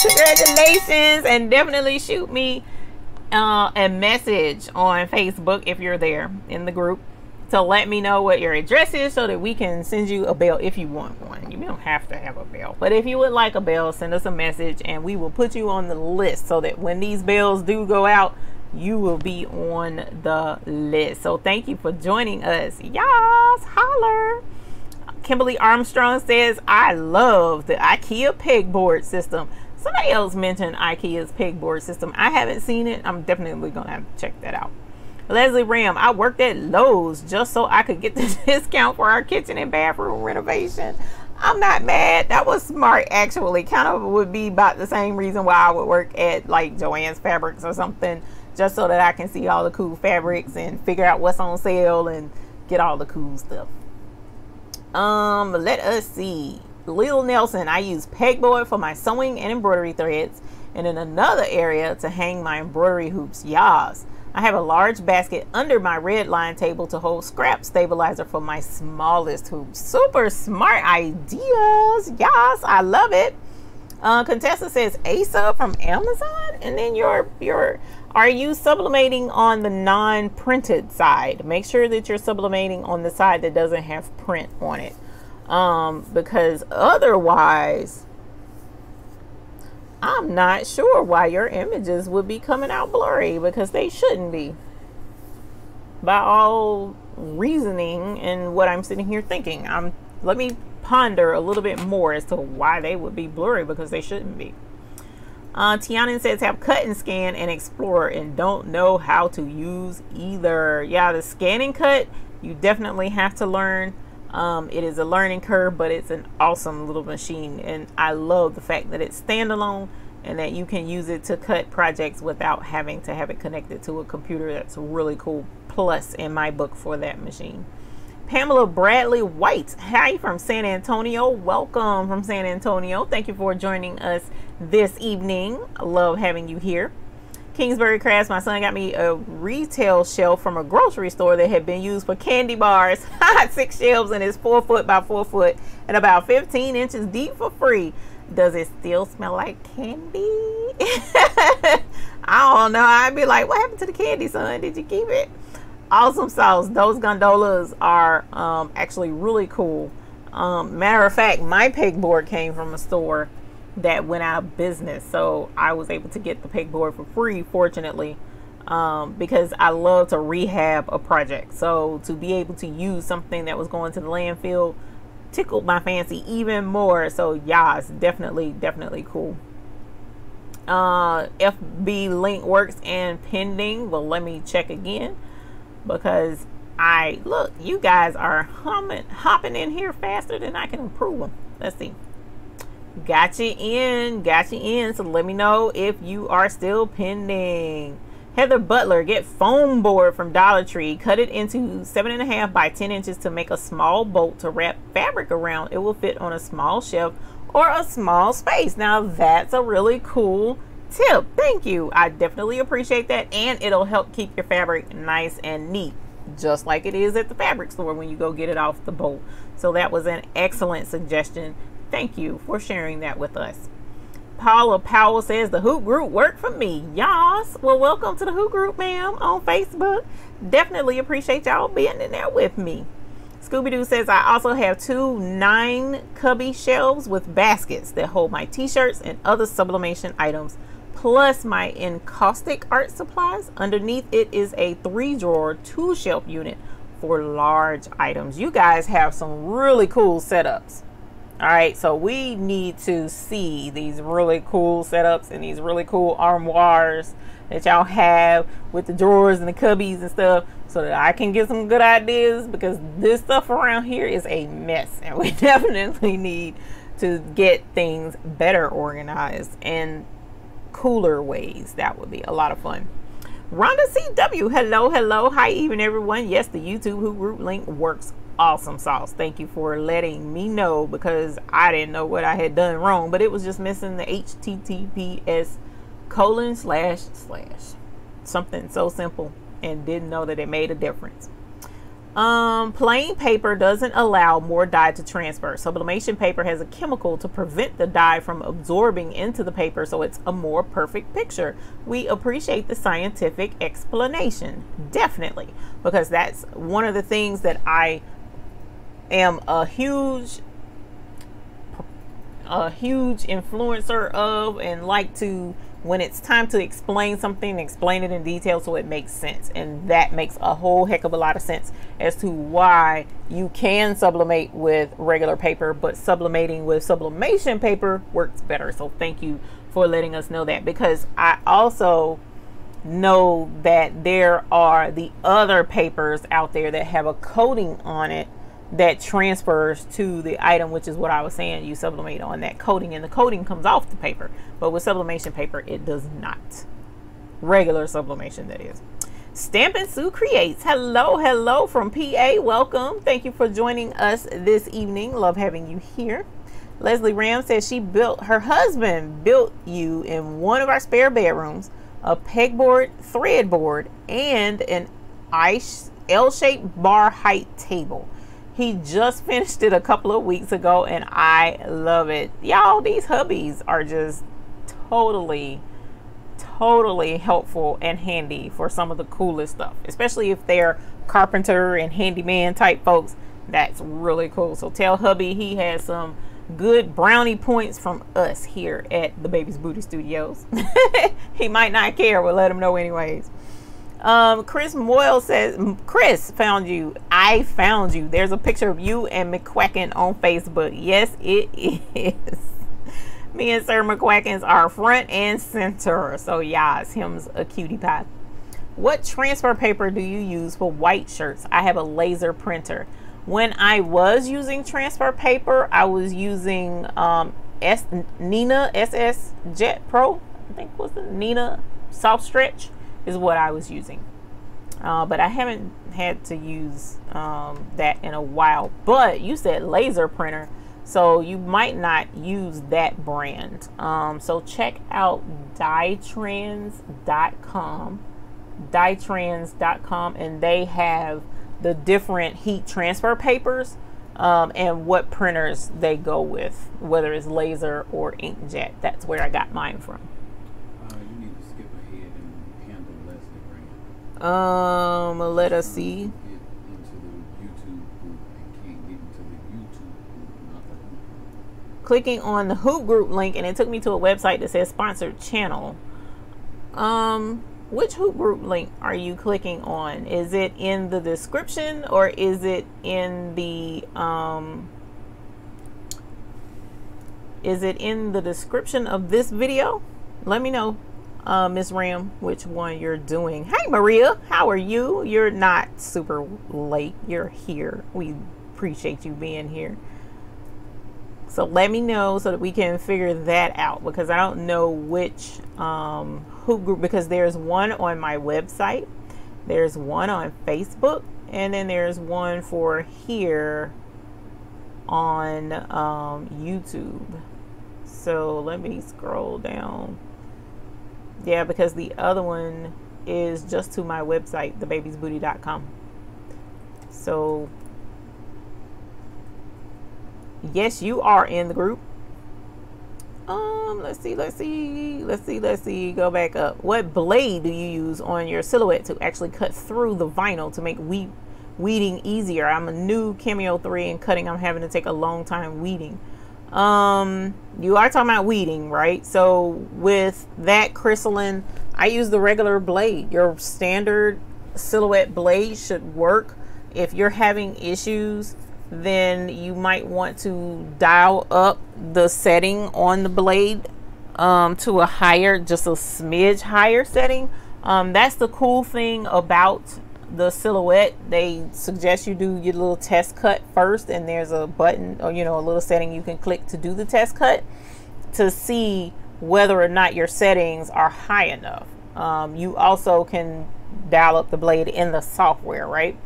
Congratulations, and definitely shoot me a message on Facebook if you're there in the group to let me know what your address is, so that we can send you a bell if you want one. You don't have to have a bell, but if you would like a bell, send us a message and we will put you on the list, so that when these bells do go out, you will be on the list. So thank you for joining us. Yes, holler. Kimberly Armstrong says, I love the IKEA pegboard system. Somebody else mentioned IKEA's pegboard system. I haven't seen it. I'm definitely gonna have to check that out. Leslie Ram, I worked at Lowe's just so I could get the discount for our kitchen and bathroom renovation. I'm not mad. That was smart, actually. Kind of would be about the same reason why I would work at like Joann's Fabrics or something, just so that I can see all the cool fabrics and figure out what's on sale and get all the cool stuff. Let us see. Lil Nelson, I use pegboard for my sewing and embroidery threads, and in another area to hang my embroidery hoops. Yas. I have a large basket under my red line table to hold scrap stabilizer for my smallest hoops. Super smart ideas. Yas, I love it. Contessa says Asa from Amazon, and then are you sublimating on the non-printed side? Make sure that you're sublimating on the side that doesn't have print on it. Because otherwise I'm not sure why your images would be coming out blurry, because they shouldn't be, by all reasoning and what I'm sitting here thinking. Let me ponder a little bit more as to why they would be blurry, because they shouldn't be. Tiana says, have cut and scan and explore and don't know how to use either. Yeah, the scan and cut, you definitely have to learn. It is a learning curve, but it's an awesome little machine, and I love the fact that it's standalone and that you can use it to cut projects without having to have it connected to a computer. That's a really cool plus in my book for that machine. Pamela Bradley White, hi from San Antonio. Welcome from San Antonio. Thank you for joining us this evening. I love having you here. Kingsbury Crafts, my son got me a retail shelf from a grocery store that had been used for candy bars. 6 shelves, and it's 4 foot by 4 foot and about 15 inches deep for free. Does it still smell like candy? I don't know. I'd be like, what happened to the candy, son? Did you keep it? Awesome sauce. Those gondolas are actually really cool. Matter of fact, my pegboard came from a store that went out of business, so I was able to get the pegboard for free, fortunately, because I love to rehab a project. So to be able to use something that was going to the landfill tickled my fancy even more. So yeah, it's definitely cool. FB link works and pending. Well, let me check again, because look, you guys are hopping in here faster than I can improve them. Let's see. Got you in. So let me know if you are still pending. Heather Butler, get foam board from Dollar Tree. Cut it into 7.5 by 10 inches to make a small bolt to wrap fabric around. It will fit on a small shelf or a small space. Now that's a really cool tip. Thank you. I definitely appreciate that, and it'll help keep your fabric nice and neat, just like it is at the fabric store when you go get it off the bolt. So that was an excellent suggestion. Thank you for sharing that with us. Paula Powell says the Hoop Group worked for me. Yas. Well, welcome to the Hoop Group, ma'am, on Facebook. Definitely appreciate y'all being in there with me. Scooby-Doo says, I also have 2 9 cubby shelves with baskets that hold my t-shirts and other sublimation items, plus my encaustic art supplies. Underneath it is a 3-drawer 2-shelf unit for large items. You guys have some really cool setups. All right, so we need to see these really cool setups and these really cool armoires that y'all have with the drawers and the cubbies and stuff, so that I can get some good ideas, because this stuff around here is a mess and we definitely need to get things better organized and cooler ways. That would be a lot of fun. Rhonda CW, hello, hello, hi even everyone. Yes, the YouTube Who Group link works. Awesome sauce. Thank you for letting me know, because I didn't know what I had done wrong, but it was just missing the HTTPS : / something so simple, and didn't know that it made a difference. Plain paper doesn't allow more dye to transfer. Sublimation paper has a chemical to prevent the dye from absorbing into the paper, so it's a more perfect picture. We appreciate the scientific explanation, definitely, because that's one of the things that I am a huge influencer of, and like to, when it's time to explain something, explain it in detail so it makes sense. And that makes a whole heck of a lot of sense as to why you can sublimate with regular paper, but sublimating with sublimation paper works better. So thank you for letting us know that, because I also know that there are the other papers out there that have a coating on it that transfers to the item, which is what I was saying. You sublimate on that coating and the coating comes off the paper, but with sublimation paper it does not. Regular sublimation, that is. Stampin' Sue Creates, hello, hello from PA. Welcome. Thank you for joining us this evening. Love having you here. Leslie Ram says her husband built you in one of our spare bedrooms a pegboard, threadboard, and an L-shaped bar height table. He just finished it a couple of weeks ago and I love it. Y'all, these hubbies are just totally helpful and handy for some of the coolest stuff, especially if they're carpenter and handyman type folks. That's really cool. So tell hubby he has some good brownie points from us here at the Baby's Booty Studios. He might not care, we'll let him know anyways. Chris Moyle says, Chris found you. I found you. There's a picture of you and McQuacken on Facebook. Yes, it is. Me and Sir McQuackens are front and center. So yes, him's a cutie pie. What transfer paper do you use for white shirts? I have a laser printer. When I was using transfer paper, I was using Nina SS Jet Pro. I think was the Nina Soft Stretch is what I was using. But I haven't had to use that in a while. But you said laser printer, so you might not use that brand. So check out dyetrans.com, and they have the different heat transfer papers and what printers they go with, whether it's laser or inkjet. That's where I got mine from. You need to skip ahead and handle Leslie Graham. Let us see. Get into the YouTube group and can't get into the YouTube group, not the Hoop group. Clicking on the Hoop group link and it took me to a website that says sponsored channel. Which Hoop group link are you clicking on? Is it in the description or is it in the description of this video? Let me know, Miss Ram, which one you're doing. Hey Maria, how are you? You're not super late. You're here. We appreciate you being here. So let me know so that we can figure that out, because I don't know which Hoop group, because there's one on my website, there's one on Facebook, and then there's one for here on YouTube. So let me scroll down. Yeah, because the other one is just to my website, thebabiesbooty.com. So yes, you are in the group. Let's see. Go back up. What blade do you use on your silhouette to actually cut through the vinyl to make weeding easier. I'm a new Cameo 3 and cutting. I'm having to take a long time weeding. You are talking about weeding, right? So with that crystalline, I use the regular blade. Your standard silhouette blade should work. If you're having issues, then you might want to dial up the setting on the blade to a higher, just a smidge higher setting. That's the cool thing about the silhouette. They suggest you do your little test cut first, and there's a button, or you know, a little setting you can click to do the test cut to see whether or not your settings are high enough. You also can dial up the blade in the software, right?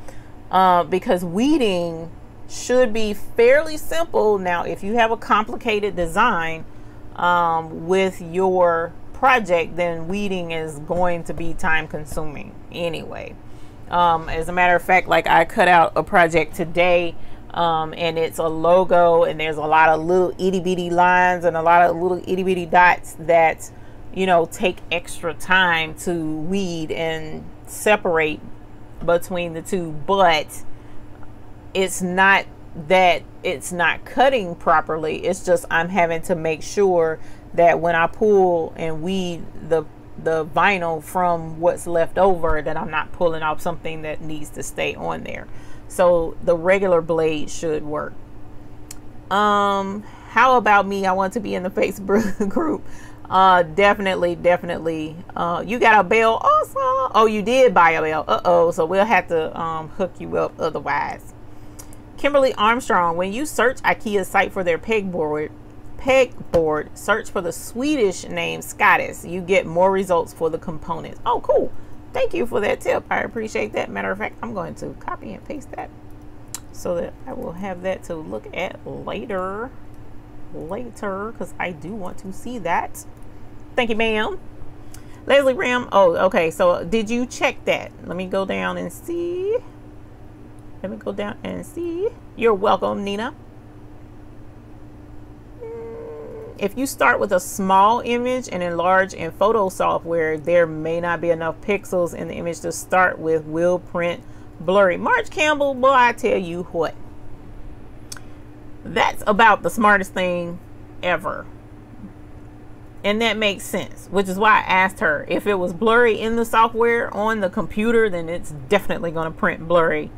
Because weeding should be fairly simple. Now if you have a complicated design with your project, then weeding is going to be time consuming anyway. As a matter of fact, like I cut out a project today, and it's a logo, and there's a lot of little itty bitty lines and a lot of little itty bitty dots that, you know, take extra time to weed and separate between the two. But it's not that it's not cutting properly, it's just I'm having to make sure that when I pull and weed the vinyl from what's left over, that I'm not pulling off something that needs to stay on there. So the regular blade should work. How about me? I want to be in the Facebook group. Definitely. You got a bell also? Oh, you did buy a bell. So we'll have to hook you up otherwise. Kimberly Armstrong, when you search IKEA's site for their pegboard, search for the Swedish name Scottis. You get more results for the components. Oh, cool. Thank you for that tip. I appreciate that. Matter of fact, I'm going to copy and paste that so that I will have that to look at later, because I do want to see that. Thank you, ma'am. Leslie Ram. Oh, okay. So did you check that? Let me go down and see. You're welcome, Nina. If you start with a small image and enlarge in photo software, there may not be enough pixels in the image to start with. Will print blurry. March Campbell, boy, I tell you what. That's about the smartest thing ever. And that makes sense, which is why I asked her. If it was blurry in the software on the computer, then it's definitely going to print blurry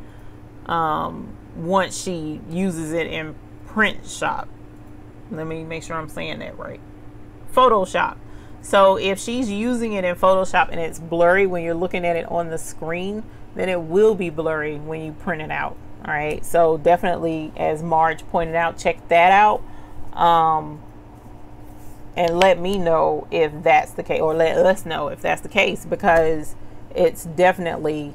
once she uses it in Print Shop. Let me make sure I'm saying that right. Photoshop. So if she's using it in Photoshop and it's blurry when you're looking at it on the screen, then it will be blurry when you print it out. All right. So definitely, as Marge pointed out, check that out. And let me know if that's the case, or let us know if that's the case, because it's definitely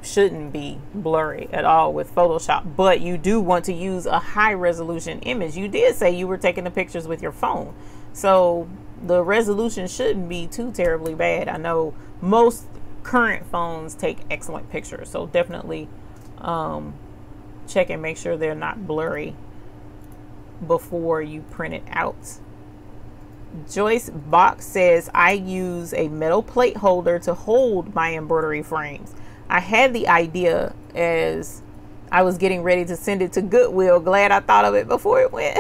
shouldn't be blurry at all with Photoshop. But you do want to use a high resolution image. You did say you were taking the pictures with your phone, so the resolution shouldn't be too terribly bad. I know most current phones take excellent pictures, so definitely check and make sure they're not blurry before you print it out. Joyce Bach says, I use a metal plate holder to hold my embroidery frames. I had the idea as I was getting ready to send it to Goodwill. Glad I thought of it before it went.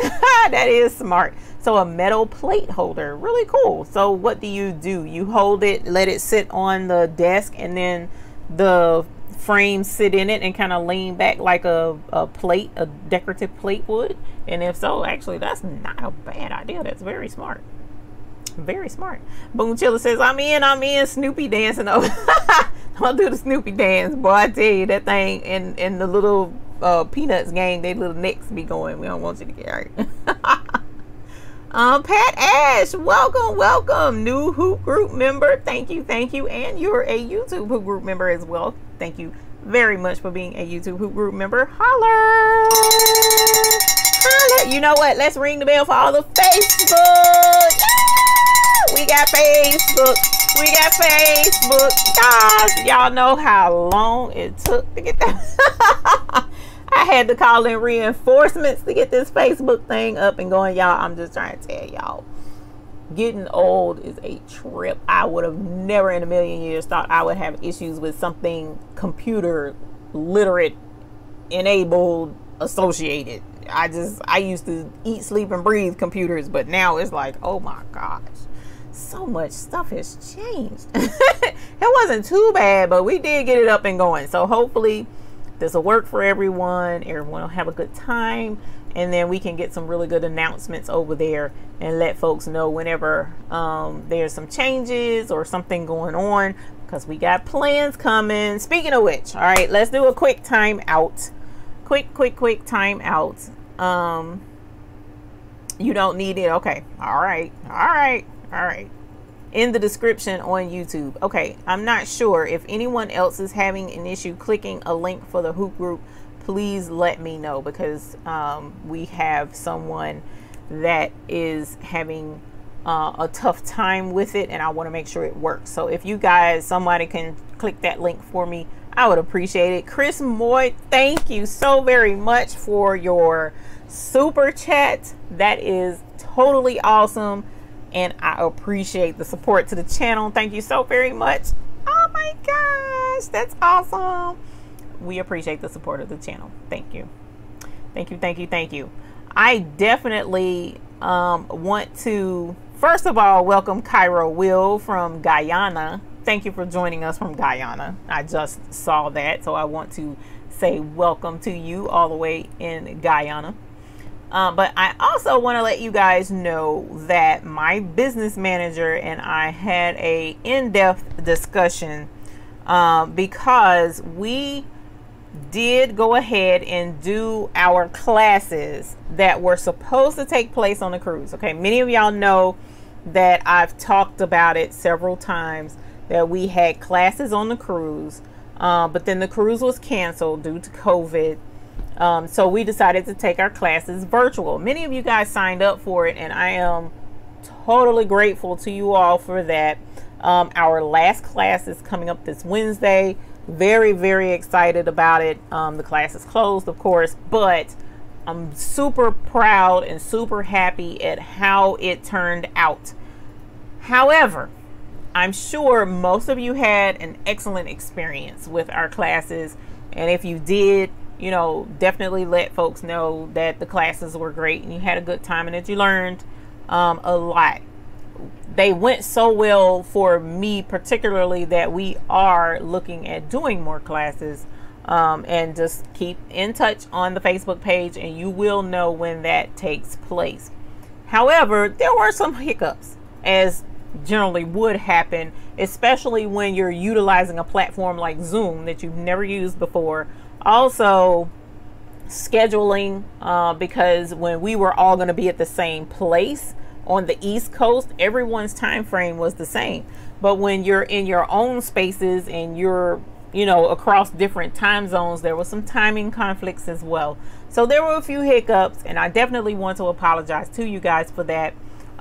That is smart. So a metal plate holder, really cool. So what do? You hold it, let it sit on the desk, and then the frame sit in it and kind of lean back like a plate, a decorative plate would. And if so, actually that's not a bad idea. That's very smart. Very smart. Boom Chiller says, I'm in. Snoopy dancing over. I'll do the Snoopy dance, boy. I tell you, that thing in the little Peanuts gang, they little necks be going. We don't want you to get hurt. Pat Ash, welcome. New Hoop Group member. Thank you. And you're a YouTube Hoop Group member as well. Thank you very much for being a YouTube Hoop Group member. Holler. You know what? Let's ring the bell for all the Facebook. Yeah! We got Facebook. Guys, y'all know how long it took to get that. I had to call in reinforcements to get this Facebook thing up and going, y'all. I'm just trying to tell y'all. Getting old is a trip. I would have never in a million years thought I would have issues with something computer literate, enabled, associated. I used to eat, sleep, and breathe computers, but now it's like, oh my gosh, so much stuff has changed. It wasn't too bad, but we did get it up and going. So hopefully this will work for everyone. Everyone will have a good time, and then we can get some really good announcements over there and let folks know whenever there's some changes or something going on, because we got plans coming. Speaking of which, all right, let's do a quick time out. Quick time out. You don't need it. Okay. All right. In the description on YouTube. Okay. I'm not sure if anyone else is having an issue clicking a link for the hoop group. Please let me know, because we have someone that is having a tough time with it, and I want to make sure it works. So if you guys, somebody can click that link for me, I would appreciate it. Chris Moy, thank you so very much for your super chat. That is totally awesome, and I appreciate the support to the channel. Thank you so very much. Oh my gosh, that's awesome. We appreciate the support of the channel. Thank you. I definitely want to, first of all, welcome Cairo Will from Guyana. Thank you for joining us from Guyana. I just saw that, so I want to say welcome to you all the way in Guyana. But I also want to let you guys know that my business manager and I had a in-depth discussion because we did go ahead and do our classes that were supposed to take place on the cruise. Okay, many of y'all know that I've talked about it several times, that we had classes on the cruise, but then the cruise was canceled due to COVID. So we decided to take our classes virtual. Many of you guys signed up for it, and I am totally grateful to you all for that. Our last class is coming up this Wednesday. Very excited about it. The class is closed, of course, but I'm super proud and super happy at how it turned out. However, I'm sure most of you had an excellent experience with our classes, and if you did, you know, definitely let folks know that the classes were great and you had a good time and that you learned a lot. They went so well for me particularly that we are looking at doing more classes, and just keep in touch on the Facebook page and you will know when that takes place. However, there were some hiccups, as generally would happen, especially when you're utilizing a platform like Zoom that you've never used before. Also, scheduling, because when we were all going to be at the same place on the East Coast, everyone's time frame was the same. But when you're in your own spaces and you're, you know, across different time zones, there was some timing conflicts as well. So there were a few hiccups, and I definitely want to apologize to you guys for that.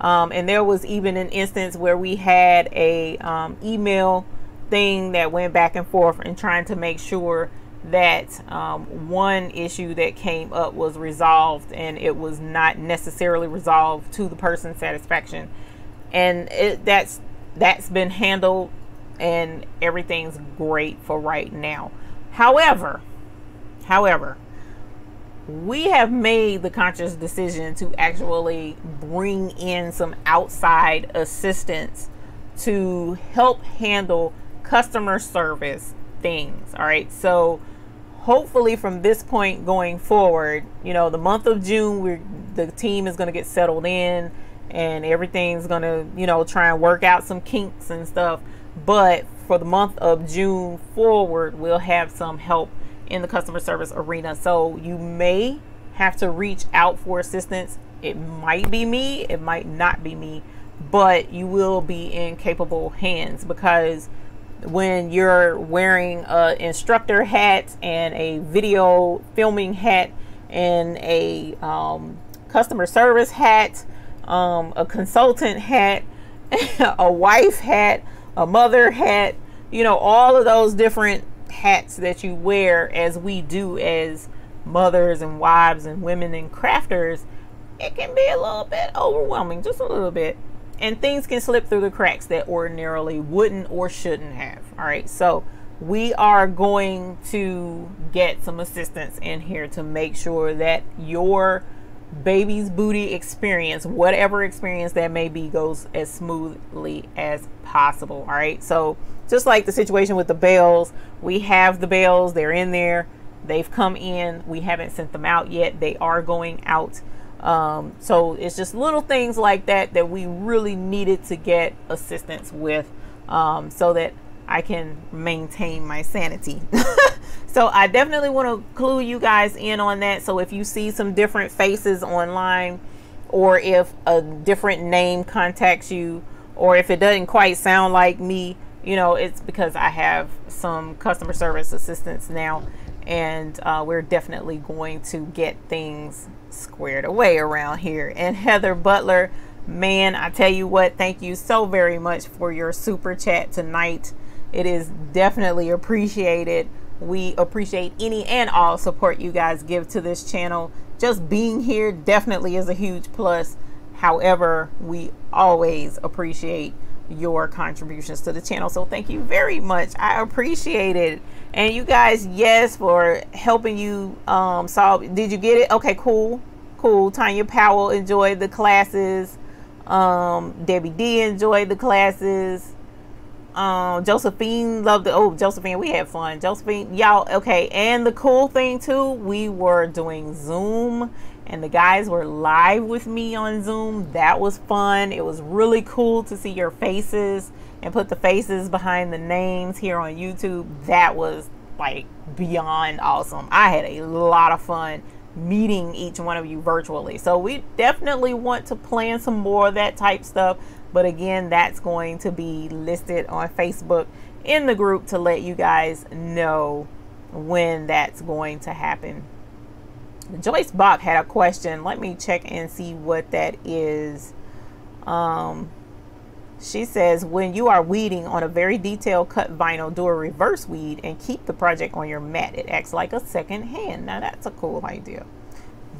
And there was even an instance where we had a email thing that went back and forth and trying to make sure that one issue that came up was resolved, and it was not necessarily resolved to the person's satisfaction. And that's been handled, and everything's great for right now. However, we have made the conscious decision to actually bring in some outside assistance to help handle customer service things. All right, so hopefully from this point going forward, you know, the month of June, the team is going to get settled in and everything's going to, you know, try and work out some kinks and stuff. But for the month of June forward, we'll have some help in the customer service arena. So you may have to reach out for assistance. It might be me, it might not be me, but you will be in capable hands, because when you're wearing an instructor hat and a video filming hat and a customer service hat, a consultant hat, a wife hat, a mother hat, you know, all of those different hats that you wear as we do as mothers and wives and women and crafters, it can be a little bit overwhelming, just a little bit. and things can slip through the cracks that ordinarily wouldn't or shouldn't have. All right, so we are going to get some assistance in here to make sure that your baby's booty experience, whatever experience that may be, goes as smoothly as possible. All right, so just like the situation with the bells, we have the bells, they're in there, they've come in, we haven't sent them out yet, they are going out. So it's just little things like that that we really needed to get assistance with, so that I can maintain my sanity. So I definitely want to clue you guys in on that. So if you see some different faces online, or if a different name contacts you, or if it doesn't quite sound like me, you know, it's because I have some customer service assistants now, and we're definitely going to get things squared away around here. And Heather Butler, man, I tell you what, thank you so very much for your super chat tonight. It is definitely appreciated. We appreciate any and all support you guys give to this channel. Just being here definitely is a huge plus. However, we always appreciate your contributions to the channel, so thank you very much. I appreciate it. And you guys, yes, for helping you solve. Did you get it? Okay, cool. Tanya Powell enjoyed the classes. Debbie D enjoyed the classes. Josephine loved it. Oh, Josephine, we had fun. Josephine, y'all, okay. And the cool thing too, we were doing Zoom, and the guys were live with me on Zoom. That was fun. It was really cool to see your faces and put the faces behind the names here on YouTube. That was like beyond awesome. I had a lot of fun meeting each one of you virtually. So we definitely want to plan some more of that type stuff. But again, that's going to be listed on Facebook in the group to let you guys know when that's going to happen. Joyce Bach had a question. Let me check and see what that is. She says, when you are weeding on a very detailed cut vinyl, do a reverse weed and keep the project on your mat. It acts like a second hand. Now that's a cool idea.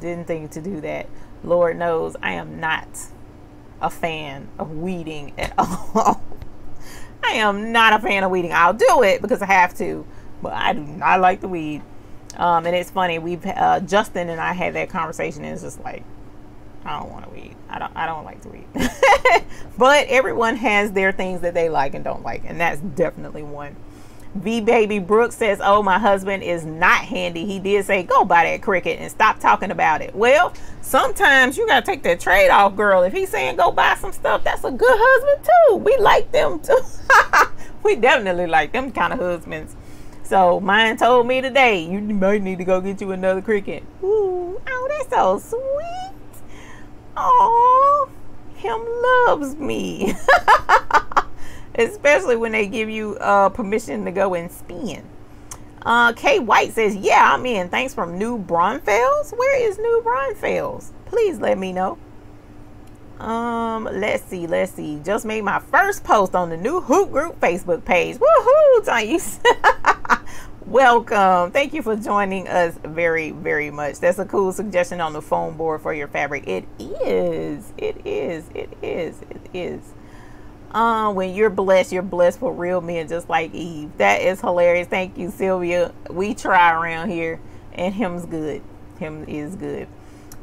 Didn't think to do that. Lord knows I am not a fan of weeding at all. I am not a fan of weeding. I'll do it because I have to, but I do not like to weed. And it's funny, we've Justin and I had that conversation, and it's just like, I don't want to weed. I don't like to weed. But everyone has their things that they like and don't like, and that's definitely one. V Baby Brooks says, oh, my husband is not handy. He did say go buy that Cricut and stop talking about it. Well, sometimes you gotta take that trade off, girl. If he's saying go buy some stuff, that's a good husband too. We like them too. We definitely like them kind of husbands. So mine told me today, you might need to go get you another Cricut. Ooh, oh, that's so sweet. Oh, him loves me. Especially when they give you permission to go and spin. Kay White says, yeah, I'm in. Thanks from New Braunfels. Where is New Braunfels? Please let me know. Let's see. Just made my first post on the new Hoop Group Facebook page. Woohoo, Tanya. Welcome. Thank you for joining us very, very much. That's a cool suggestion on the foam board for your fabric. It is. When you're blessed for real men just like Eve. That is hilarious. Thank you, Sylvia. We try around here, and him's good. Him is good.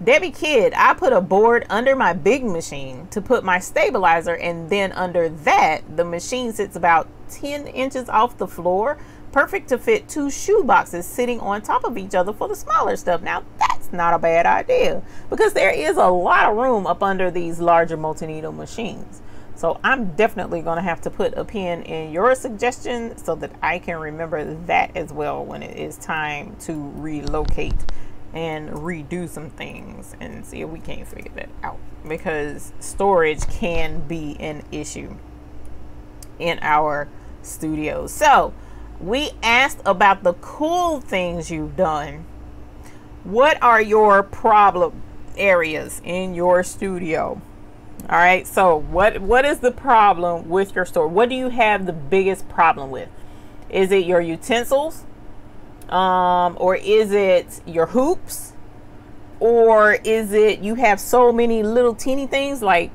Debbie Kidd, I put a board under my big machine to put my stabilizer, and then under that, the machine sits about 10 inches off the floor. Perfect to fit 2 shoe boxes sitting on top of each other for the smaller stuff. Now, that's not a bad idea, because there is a lot of room up under these larger multi-needle machines. So I'm definitely going to have to put a pin in your suggestion so that I can remember that as well when it is time to relocate and redo some things and see if we can't figure that out, because storage can be an issue in our studio. So we asked about the cool things you've done. What are your problem areas in your studio? All right, so what is the problem with your store? What do you have the biggest problem with? Is it your utensils? Or is it your hoops? Or is it you have so many little teeny things like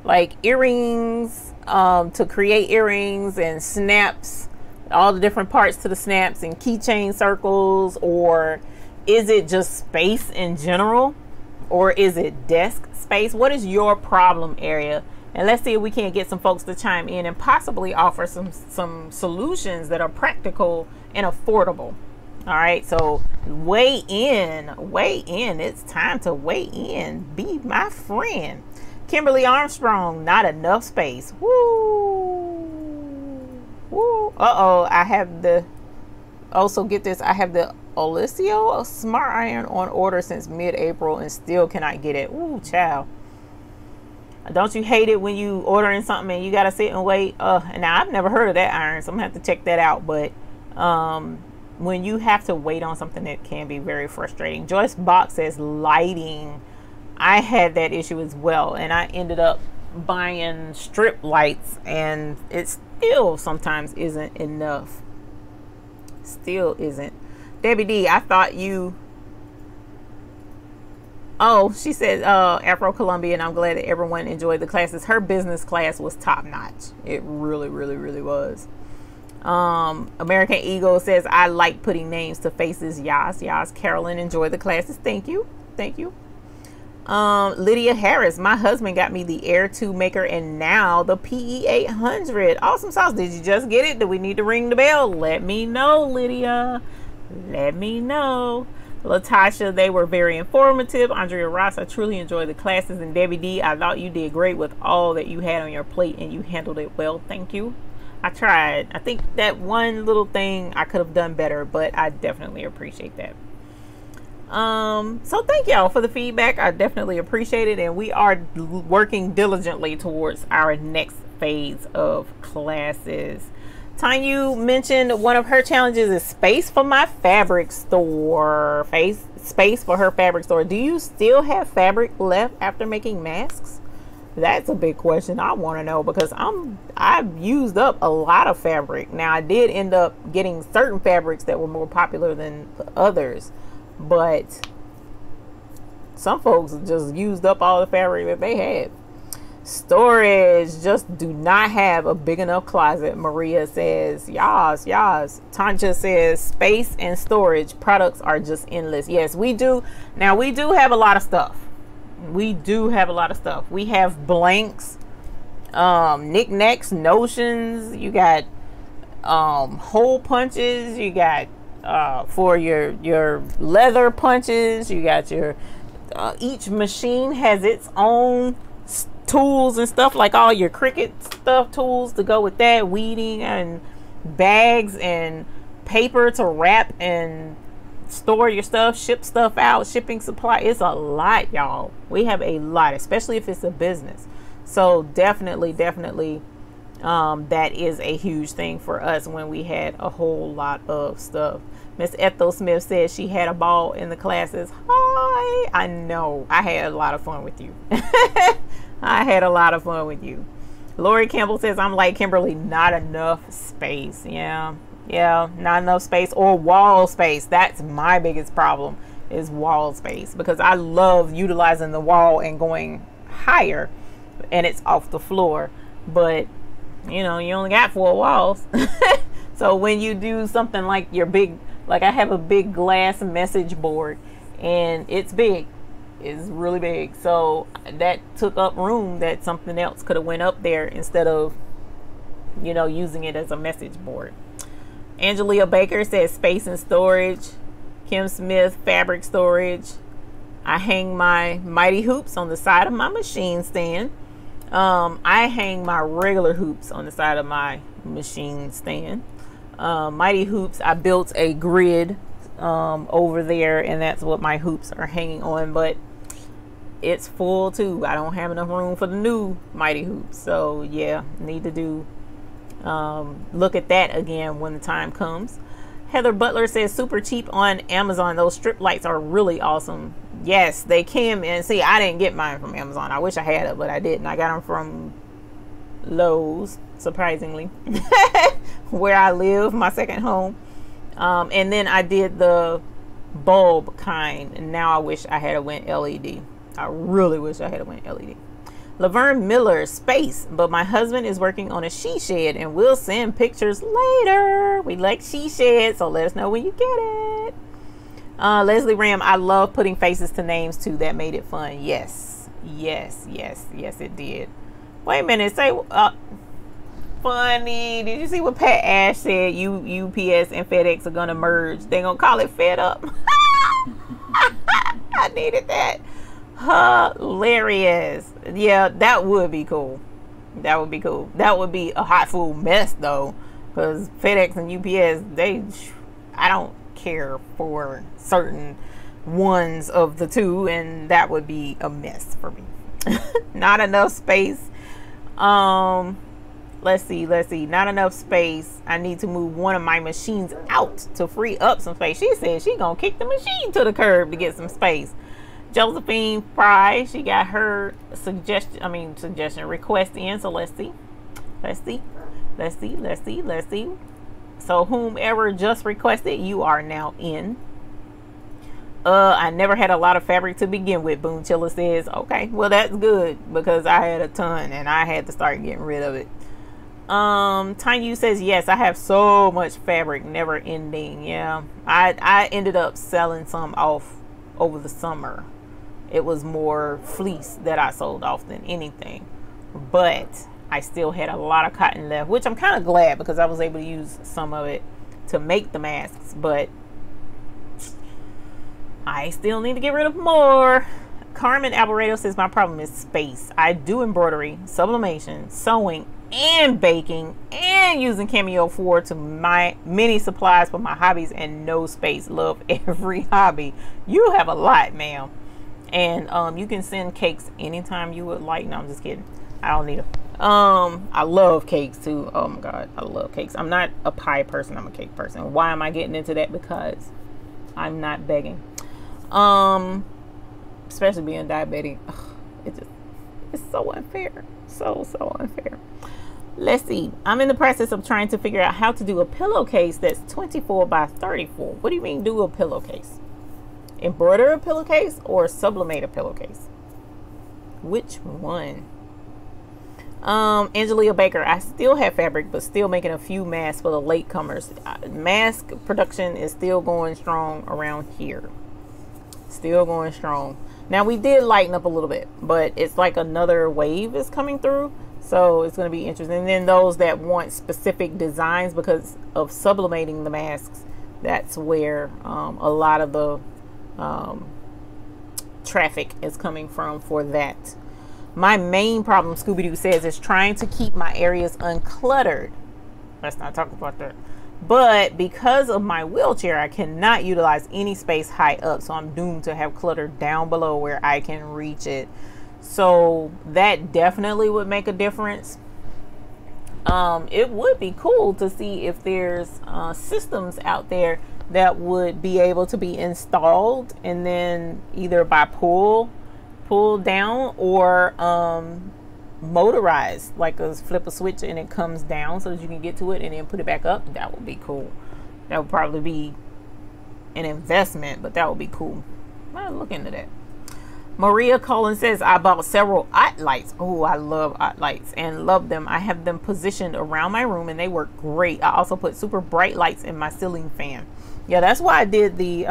like earrings, to create earrings and snaps, all the different parts to the snaps and keychain circles? Or is it just space in general? Or is it desk space? What is your problem area? And let's see if we can't get some folks to chime in and possibly offer some solutions that are practical and affordable. All right, so weigh in. It's time to weigh in. Be my friend. Kimberly Armstrong, not enough space. Woo. Uh-oh, I have the, also get this, I have the Olicio Smart Iron on order since mid-April and still cannot get it. Ooh, child. Don't you hate it when you ordering something and you gotta sit and wait? And now I've never heard of that iron, so I'm gonna have to check that out. But when you have to wait on something, it can be very frustrating. Joyce Box says lighting. I had that issue as well, and I ended up buying strip lights, and it still sometimes isn't enough. Still isn't. Debbie D, I thought you... Oh, she said Afro-Colombian. I'm glad that everyone enjoyed the classes. Her business class was top-notch. It really, really, really was. American Eagle says, I like putting names to faces. Yas. Carolyn, enjoy the classes. Thank you. Lydia Harris, my husband got me the Air 2 maker and now the PE 800. Awesome sauce. Did you just get it? Do we need to ring the bell? Let me know, Lydia. Let me know. Latasha, they were very informative. Andrea Ross, I truly enjoyed the classes. And Debbie D, I thought you did great with all that you had on your plate and you handled it well. Thank you. I tried. I think that one little thing I could have done better, but I definitely appreciate that. So thank y'all for the feedback. I definitely appreciate it. And we are working diligently towards our next phase of classes. Tanya mentioned one of her challenges is space for my fabric store. Space for her fabric store. Do you still have fabric left after making masks? That's a big question. I want to know because I've used up a lot of fabric. Now I did end up getting certain fabrics that were more popular than others, but some folks just used up all the fabric that they had. Storage, just do not have a big enough closet. Maria says, yas. Tanja says, space and storage products are just endless. Yes, we do. Now we do have a lot of stuff. We have blanks, knickknacks, notions. You got hole punches. You got for your leather punches. You got your each machine has its own tools and stuff, like all your Cricut stuff tools to go with that, weeding and bags and paper to wrap and store your stuff, ship stuff out, shipping supply. It's a lot, y'all. We have a lot, especially if it's a business. So definitely that is a huge thing for us when we had a whole lot of stuff. Miss Ethel Smith says she had a ball in the classes. Hi. I know. I had a lot of fun with you. I had a lot of fun with you. Lori Campbell says, I'm like Kimberly, not enough space. Yeah, not enough space or wall space. That's my biggest problem, is wall space, because I love utilizing the wall and going higher and it's off the floor. But you know, you only got 4 walls. So when you do something like your big, like I have a big glass message board and it's big. Is really big, so that took up room that something else could have went up there instead of, you know, using it as a message board. Angelia Baker says space and storage. Kim Smith, fabric storage. I hang my mighty hoops on the side of my machine stand. I hang my regular hoops on the side of my machine stand. Mighty hoops, I built a grid over there, and that's what my hoops are hanging on, but it's full too. I don't have enough room for the new mighty hoops. So yeah, need to do look at that again when the time comes. Heather Butler says super cheap on Amazon. Those strip lights are really awesome. Yes, they came, and see, I didn't get mine from Amazon. I wish I had it, but I didn't. I got them from Lowe's, surprisingly, where I live, my second home. And then I did the bulb kind, and now I wish I had went LED. I really wish I had went LED. Laverne Miller, space, but my husband is working on a she shed and we'll send pictures later. We like she shed, so let us know when you get it. Leslie Ram, I love putting faces to names too. That made it fun. Yes, yes, yes, yes, it did. Wait a minute, say funny. Did you see what Pat Ash said? UPS and FedEx are gonna merge. They're gonna call it Fed Up. I needed that. Hilarious. Yeah, that would be cool. That would be cool. That would be a hot food mess though, because FedEx and UPS, I don't care for certain ones of the two, and that would be a mess for me. Not enough space. Let's see. Not enough space. I need to move one of my machines out to free up some space. She said she gonna kick the machine to the curb to get some space. Josephine Fry, she got her suggestion request in. So let's see. So whomever just requested, you are now in. I never had a lot of fabric to begin with. Boom Chilla says, okay, well that's good because I had a ton and I had to start getting rid of it. Tiny says, yes, I have so much fabric, never ending. Yeah, I ended up selling some off over the summer. It was more fleece that I sold off than anything, but I still had a lot of cotton left, which I'm kind of glad because I was able to use some of it to make the masks, but I still need to get rid of more. Carmen Alvarado says, my problem is space. I do embroidery, sublimation, sewing, and baking, and using Cameo 4 to my many supplies for my hobbies, and no space. Love every hobby. You have a lot, ma'am. And you can send cakes anytime you would like. No, I'm just kidding. I don't need them. I love cakes too. Oh my god, I love cakes. I'm not a pie person, I'm a cake person. Why am I getting into that? Because I'm not begging. Especially being diabetic. It's so unfair. So unfair. Let's see. I'm in the process of trying to figure out how to do a pillowcase that's 24 by 34. What do you mean do a pillowcase? Embroider a pillowcase or sublimate a pillowcase? Which one? Angelia Baker, I still have fabric, but still making a few masks for the latecomers. Mask production is still going strong around here. Still going strong. Now we did lighten up a little bit, but it's like another wave is coming through. So it's going to be interesting. And then those that want specific designs because of sublimating the masks, that's where a lot of the traffic is coming from for that. My main problem, Scooby-Doo says, is trying to keep my areas uncluttered. Let's not talk about that. But because of my wheelchair, I cannot utilize any space high up, so I'm doomed to have clutter down below where I can reach it. So that definitely would make a difference. It would be cool to see if there's systems out there that would be able to be installed and then either by pull down or motorized, like flip a switch and it comes down so that you can get to it and then put it back up. That would be cool. That would probably be an investment, but that would be cool. I'll look into that. Maria Collins says, I bought several OT lights. Oh, I love OT lights and love them. I have them positioned around my room and they work great. I also put super bright lights in my ceiling fan. Yeah, that's why I did the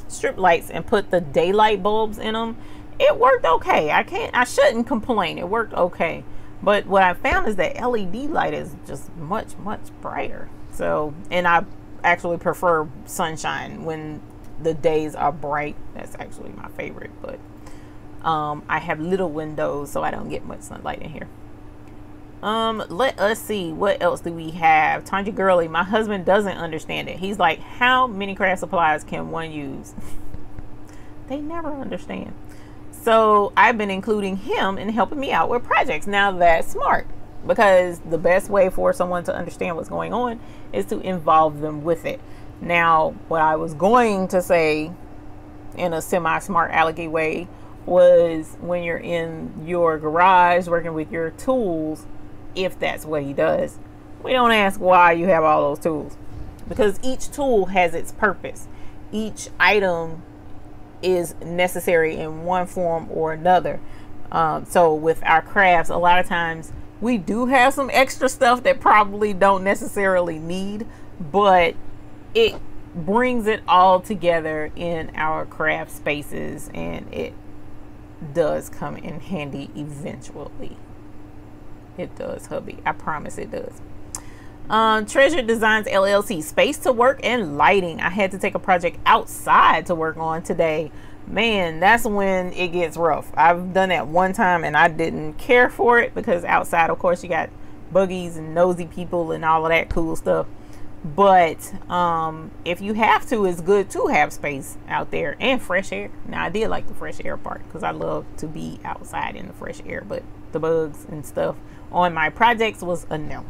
strip lights and put the daylight bulbs in them. It worked okay. I shouldn't complain. It worked okay. But what I found is that LED light is just much brighter. So, and I actually prefer sunshine when the days are bright. That's actually my favorite. But I have little windows, so I don't get much sunlight in here. Let us see, what else do we have? Tanya Gurley, my husband doesn't understand it. He's like, how many craft supplies can one use? They never understand. So I've been including him in helping me out with projects. Now that's smart, because the best way for someone to understand what's going on is to involve them with it. Now, what I was going to say in a semi-smart alecky way was, when you're in your garage working with your tools, if that's what he does, we don't ask why you have all those tools, because each tool has its purpose. Each item is necessary in one form or another. So with our crafts, a lot of times we do have some extra stuff that probably don't necessarily need, but it brings it all together in our craft spaces, and it does come in handy eventually. It does, hubby. I promise it does. Treasure Designs LLC, space to work and lighting. I had to take a project outside to work on today. Man, that's when it gets rough. I've done that one time and I didn't care for it, because outside, of course, you got buggies and nosy people and all of that cool stuff. But if you have to, it's good to have space out there and fresh air. Now, I did like the fresh air part because I love to be outside in the fresh air, but the bugs and stuff on my projects was a no.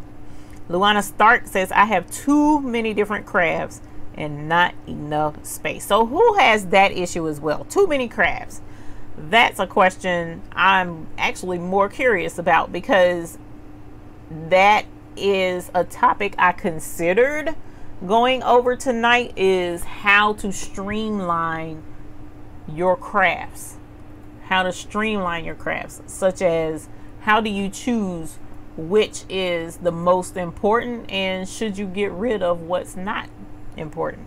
Luana Stark says, I have too many different crafts and not enough space. So who has that issue as well? Too many crafts. That's a question I'm actually more curious about, because that is a topic I considered going over tonight, is how to streamline your crafts. How to streamline your crafts, such as how do you choose which is the most important, and should you get rid of what's not important?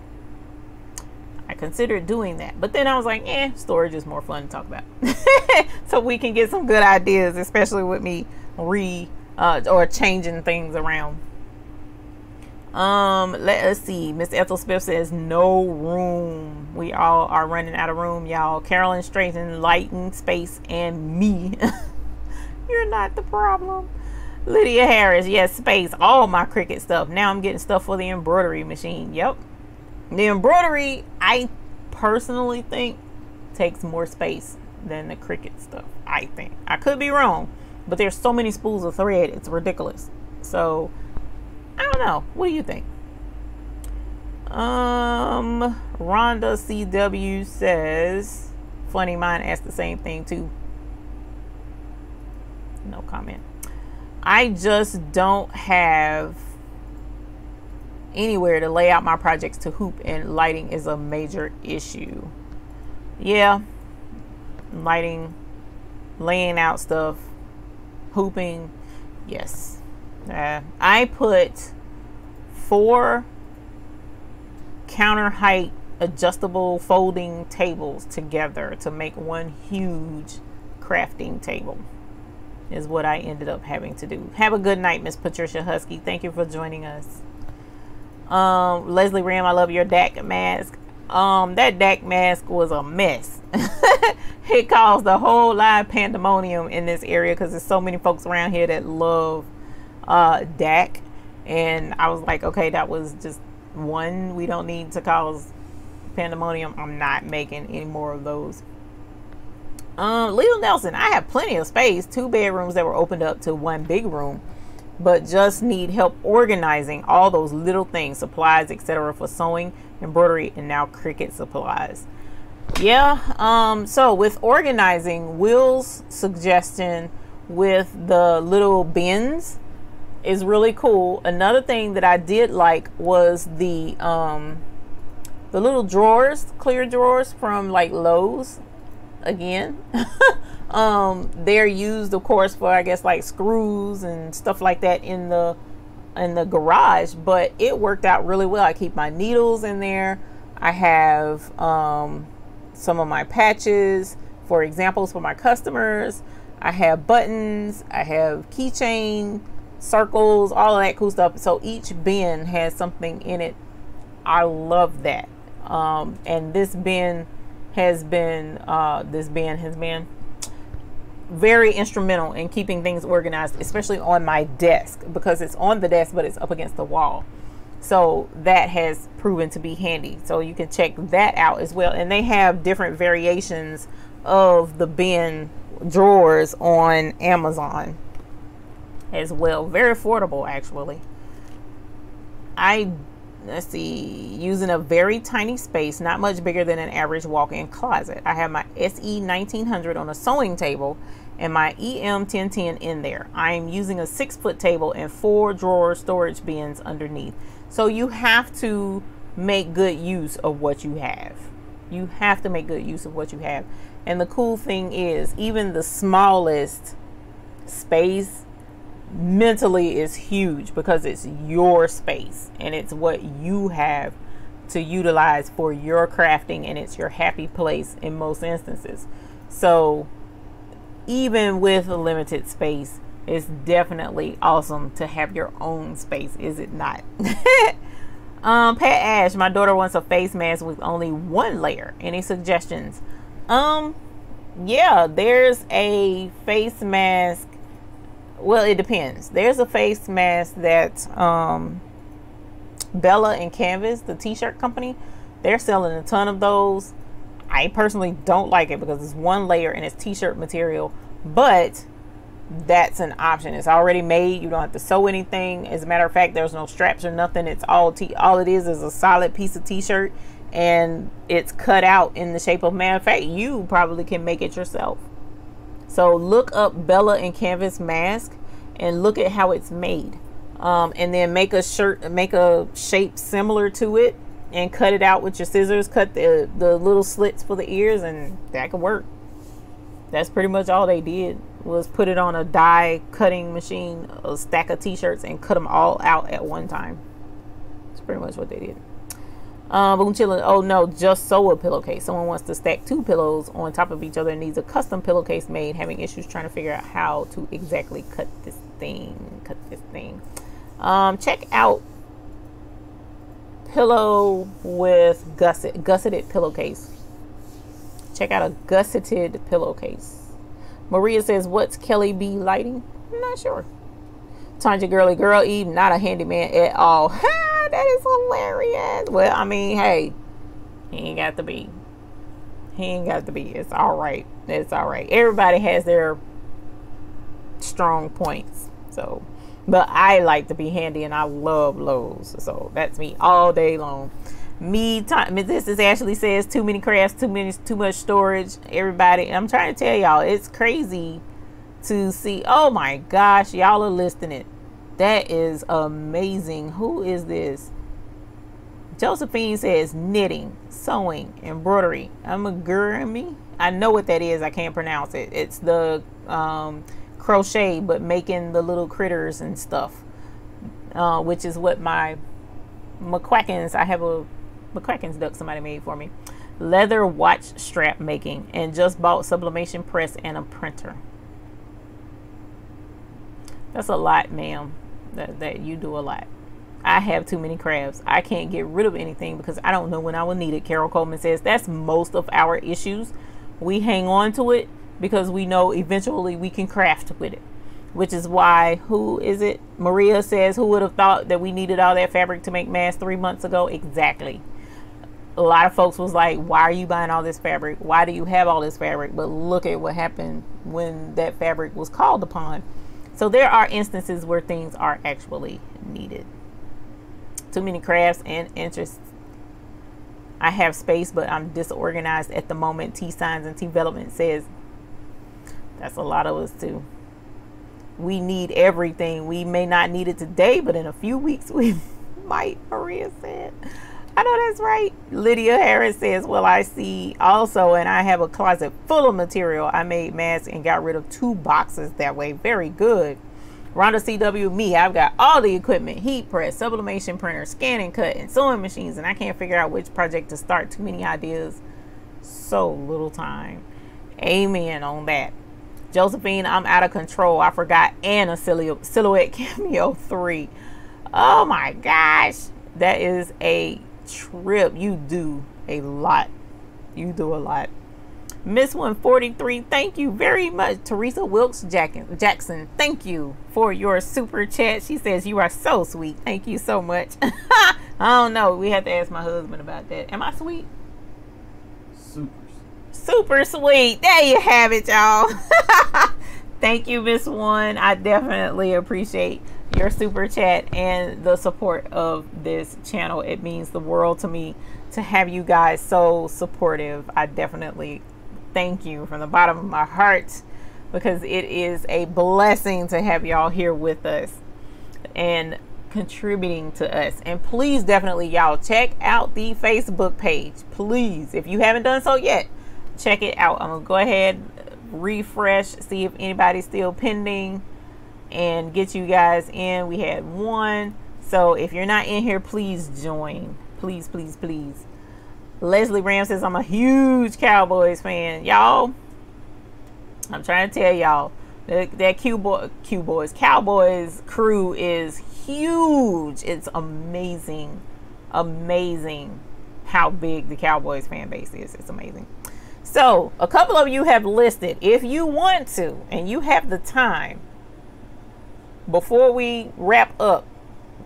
I considered doing that, but then I was like, storage is more fun to talk about. So we can get some good ideas, especially with me or changing things around. Let us see. Miss Ethel Smith says no room. We all are running out of room, y'all. Carolyn Straighten, lighting, space, and me. You're not the problem. Lydia Harris, yes, space. All my Cricut stuff. Now I'm getting stuff for the embroidery machine. Yep. The embroidery, I personally think, takes more space than the Cricut stuff. I think. I could be wrong, but there's so many spools of thread, it's ridiculous. So I don't know. What do you think? Rhonda CW says, funny, mine asked the same thing too. No comment. I just don't have anywhere to lay out my projects to hoop, and lighting is a major issue. Yeah, lighting, laying out stuff, hooping, yes. I put 4 counter height adjustable folding tables together to make one huge crafting table, is what I ended up having to do. Have a good night, Miss Patricia Husky. Thank you for joining us. Leslie Ram, I love your DAC mask. That DAC mask was a mess. It caused a whole lot of pandemonium in this area because there's so many folks around here that love DAC, and I was like, okay, that was just one. We don't need to cause pandemonium. I'm not making any more of those. Leo Nelson, I have plenty of space. 2 bedrooms that were opened up to 1 big room, but just need help organizing all those little things, supplies, etc. for sewing, embroidery, and now Cricut supplies. Yeah, so with organizing, Will's suggestion with the little bins is really cool. Another thing that I did like was the little drawers, clear drawers from like Lowe's. Again, they're used, of course, for, I guess, like screws and stuff like that in the garage, but it worked out really well. I keep my needles in there. I have some of my patches for examples for my customers. I have buttons, I have keychain, circles, all of that cool stuff. So each bin has something in it. I love that. And this bin has been very instrumental in keeping things organized, especially on my desk, because it's on the desk but it's up against the wall. So that has proven to be handy. So you can check that out as well. And they have different variations of the bin drawers on Amazon as well. Very affordable, actually. Let's see, using a very tiny space, not much bigger than an average walk-in closet. I have my SE 1900 on a sewing table and my EM 1010 in there. I'm using a 6-foot table and 4 drawer storage bins underneath. So you have to make good use of what you have. You have to make good use of what you have. And the cool thing is, even the smallest space mentally is huge, because it's your space and it's what you have to utilize for your crafting, and it's your happy place in most instances. So even with a limited space, it's definitely awesome to have your own space, is it not? Pat Ash, my daughter wants a face mask with only one layer. Any suggestions? Yeah, there's a face mask. Well, it depends. There's a face mask that Bella and Canvas, the t-shirt company, they're selling a ton of those. I personally don't like it because it's one layer and it's t-shirt material, but that's an option. It's already made. You don't have to sew anything. As a matter of fact, there's no straps or nothing. It's all it is a solid piece of t-shirt, and it's cut out in the shape of, matter of fact, you probably can make it yourself. So look up Bella and Canvas mask and look at how it's made, and then make a shape similar to it and cut it out with your scissors. Cut the little slits for the ears, and that could work. That's pretty much all they did, was put it on a die cutting machine, a stack of t-shirts, and cut them all out at one time. That's pretty much what they did. Boom chillin'. Oh no, just sew a pillowcase. Someone wants to stack 2 pillows on top of each other and needs a custom pillowcase made. Having issues trying to figure out how to exactly cut this thing. Check out pillow with gusseted pillowcase. Check out a gusseted pillowcase. Maria says, what's Kelly B lighting? I'm not sure. Tanja Girly Girl Eve, not a handyman at all. Ha, that is hilarious. Well, I mean, hey, he ain't got to be. It's all right. It's all right. Everybody has their strong points. So, but I like to be handy, and I love Lowe's. So that's me all day long. This is Ashley says, too many crafts, too much storage. Everybody, I'm trying to tell y'all, it's crazy to see. Oh my gosh, y'all are listing it. That is amazing. Who is this? Josephine says knitting, sewing, embroidery. Amigurumi. I know what that is. I can't pronounce it. It's the crochet, but making the little critters and stuff, which is what my McQuackens, I have a McQuackens duck somebody made for me. Leather watch strap making, and just bought sublimation press and a printer. That's a lot, ma'am. That you do a lot. I have too many crafts. I can't get rid of anything because I don't know when I will need it. Carol Coleman says that's most of our issues. We hang on to it because we know eventually we can craft with it, which is why, who is it? Maria says, who would have thought that we needed all that fabric to make masks 3 months ago? Exactly. A lot of folks was like, why are you buying all this fabric? Why do you have all this fabric? But look at what happened when that fabric was called upon. So there are instances where things are actually needed. Too many crafts and interests. I have space, but I'm disorganized at the moment. T Signs and T Development says that's a lot of us too. We need everything. We may not need it today, but in a few weeks we might, Maria said. I know that's right. Lydia Harris says, well, I see also, and I have a closet full of material. I made masks and got rid of 2 boxes that way. Very good. Rhonda CW, me, I've got all the equipment: heat press, sublimation printer, scan and cut, and sewing machines, and I can't figure out which project to start. Too many ideas, so little time. Amen on that. Josephine, I'm out of control. I forgot and a silhouette cameo 3. Oh my gosh, that is a trip. You do a lot. You do a lot. Miss 143, thank you very much. Teresa Wilkes Jackson, thank you for your super chat. She says you are so sweet. Thank you so much. I don't know. We have to ask my husband about that. Am I sweet? Super sweet. There you have it, y'all. Thank you, Miss One. I definitely appreciate your super chat and the support of this channel. It means the world to me to have you guys so supportive. I definitely thank you from the bottom of my heart, because it is a blessing to have y'all here with us. And contributing to us. And please, definitely, y'all, check out the Facebook page. Please, if you haven't done so yet, check it out. I'm gonna go ahead, refresh, see if anybody's still pending, and get you guys in. We had one. So if you're not in here, please join. Please, please, please. Leslie Ram says, I'm a huge Cowboys fan. Y'all, I'm trying to tell y'all, that Cowboys crew is huge. It's amazing. Amazing how big the Cowboys fan base is. It's amazing. So a couple of you have listed, if you want to and you have the time, before we wrap up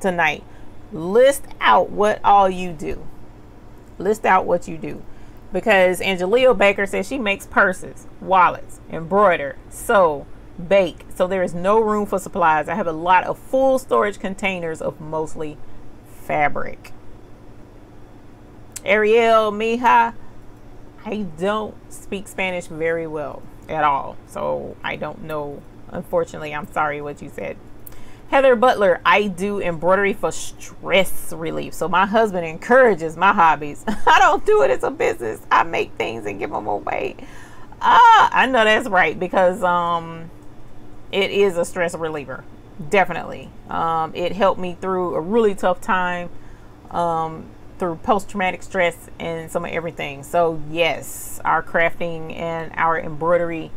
tonight, list out what all you do. List out what you do. Because Angelia Baker says she makes purses, wallets, embroider, sew, bake. So there is no room for supplies. I have a lot of full storage containers of mostly fabric. Ariel Mija, I don't speak Spanish very well at all, so I don't know. Unfortunately, I'm sorry what you said. Heather Butler, I do embroidery for stress relief. So my husband encourages my hobbies. I don't do it as a business. I make things and give them away. I know that's right, because it is a stress reliever. Definitely. It helped me through a really tough time, through post-traumatic stress and some of everything. So yes, our crafting and our embroidery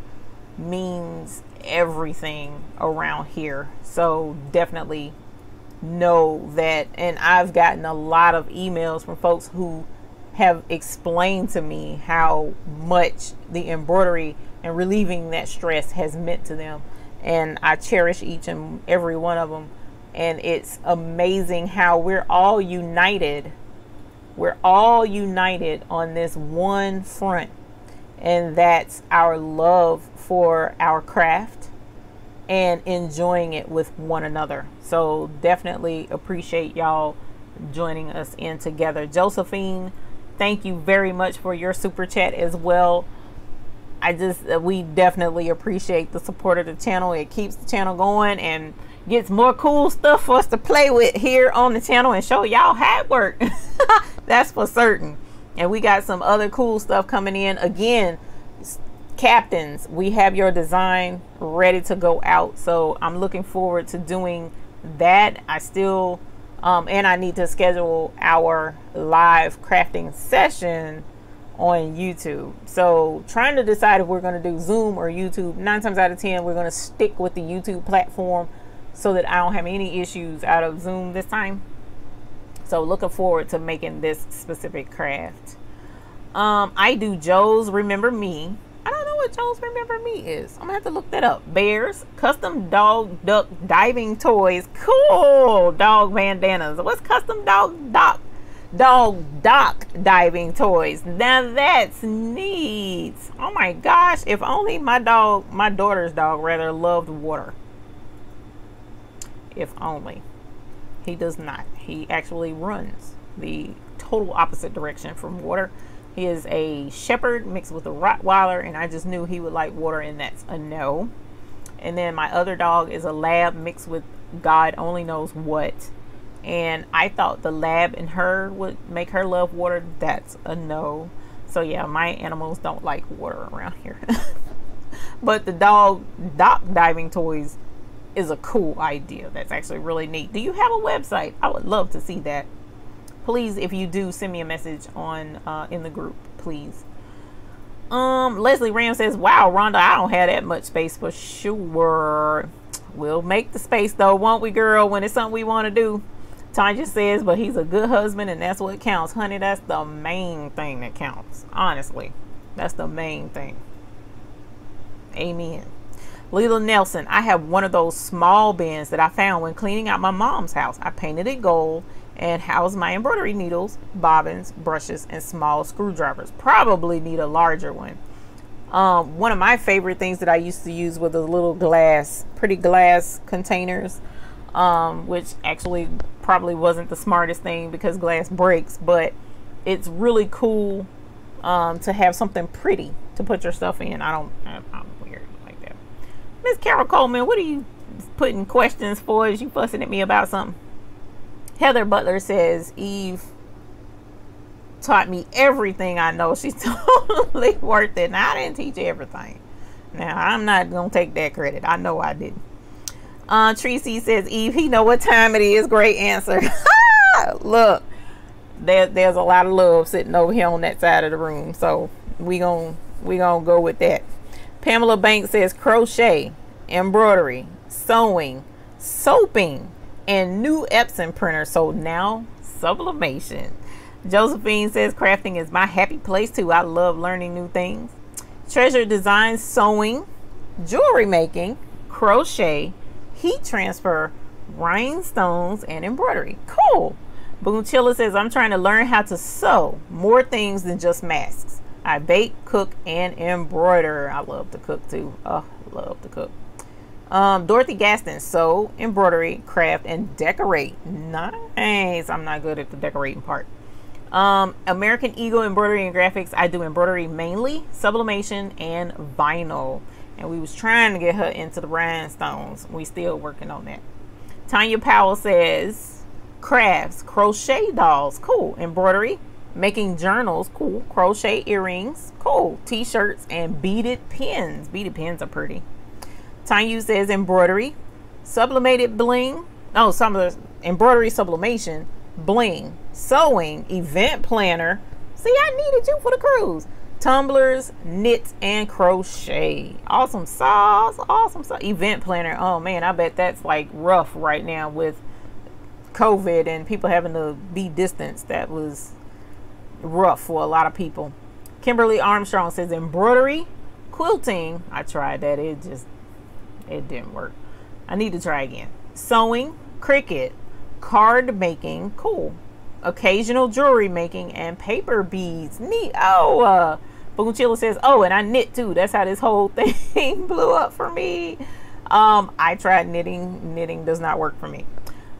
means everything around here. So definitely know that. And I've gotten a lot of emails from folks who have explained to me how much the embroidery and relieving that stress has meant to them, and I cherish each and every one of them. And it's amazing how we're all united. We're all united on this one front, and that's our love for our craft and enjoying it with one another. So definitely appreciate y'all joining us in together. Josephine, thank you very much for your super chat as well. We definitely appreciate the support of the channel. It keeps the channel going and gets more cool stuff for us to play with here on the channel and show y'all how it work. That's for certain. And we got some other cool stuff coming in. Again, captains, we have your design ready to go out, so I'm looking forward to doing that. I still and I need to schedule our live crafting session on YouTube. So trying to decide if we're going to do Zoom or YouTube. 9 times out of 10 we're going to stick with the YouTube platform so that I don't have any issues out of Zoom this time. So looking forward to making this specific craft. I do Joe's Remember Me. I don't know what Joe's Remember Me is. I'm gonna have to look that up. Bears, custom dog duck diving toys, cool dog bandanas. What's custom dog dock diving toys? Now that's neat. Oh my gosh, if only my daughter's dog rather loved water. If only. He does not. He actually runs the total opposite direction from water. He is a shepherd mixed with a Rottweiler, and I just knew he would like water, and that's a no. And then my other dog is a lab mixed with God only knows what, and I thought the lab in her would make her love water. That's a no. So yeah, my animals don't like water around here. But the dog dock diving toys is a cool idea. That's actually really neat. Do you have a website? I would love to see that. Please, if you do, send me a message on in the group, please. Leslie Ram says, wow, Rhonda, I don't have that much space for sure. We'll make the space though, won't we, girl, when it's something we want to do. Tanya says, but he's a good husband and that's what counts. Honey, that's the main thing that counts. Honestly, that's the main thing. Amen. Lila Nelson, I have one of those small bins that I found when cleaning out my mom's house. I painted it gold and housed my embroidery needles, bobbins, brushes, and small screwdrivers. Probably need a larger one. One of my favorite things that I used to use were the little pretty glass containers, which actually probably wasn't the smartest thing because glass breaks, but it's really cool to have something pretty to put your stuff in. I'm weird like that. Miss Carol Coleman, what are you putting questions for? Is you fussing at me about something? Heather Butler says, Eve taught me everything I know. She's totally worth it. Now, I didn't teach everything. Now, I'm not going to take that credit. I know I didn't. Tracy says, Eve, he know what time it is. Great answer. Look, there's a lot of love sitting over here on that side of the room. So we gonna go with that. Pamela Banks says crochet, embroidery, sewing, soaping, and new Epson printer. So now sublimation. Josephine says crafting is my happy place too. I love learning new things. Treasure Design, sewing, jewelry making, crochet, heat transfer, rhinestones, and embroidery. Cool. Boonchilla says, I'm trying to learn how to sew more things than just masks. I bake, cook, and embroider. I love to cook too. Oh, love to cook. Dorothy Gaston, sew, embroidery, craft, and decorate. Nice. I'm not good at the decorating part. American Eagle Embroidery and Graphics. I do embroidery mainly, sublimation, and vinyl. And we was trying to get her into the rhinestones. We still working on that. Tanya Powell says crafts, crochet dolls, cool. Embroidery, making journals, cool. Crochet earrings, cool. T-shirts and beaded pins. Beaded pins are pretty. Tanya says embroidery, sublimated bling. Oh, some of the embroidery, sublimation, bling, sewing, event planner. See, I needed you for the cruise. Tumblers, knit, and crochet. Awesome sauce. Awesome sauce. Event planner. Oh man, I bet that's like rough right now with COVID and people having to be distanced. That was rough for a lot of people. Kimberly Armstrong says embroidery, quilting. I tried that. It didn't work. I need to try again. Sewing, Cricut, card making. Cool. Occasional jewelry making and paper beads. Neat. Oh, Boonchilla says, oh, and I knit too. That's how this whole thing blew up for me. I tried knitting. Knitting does not work for me.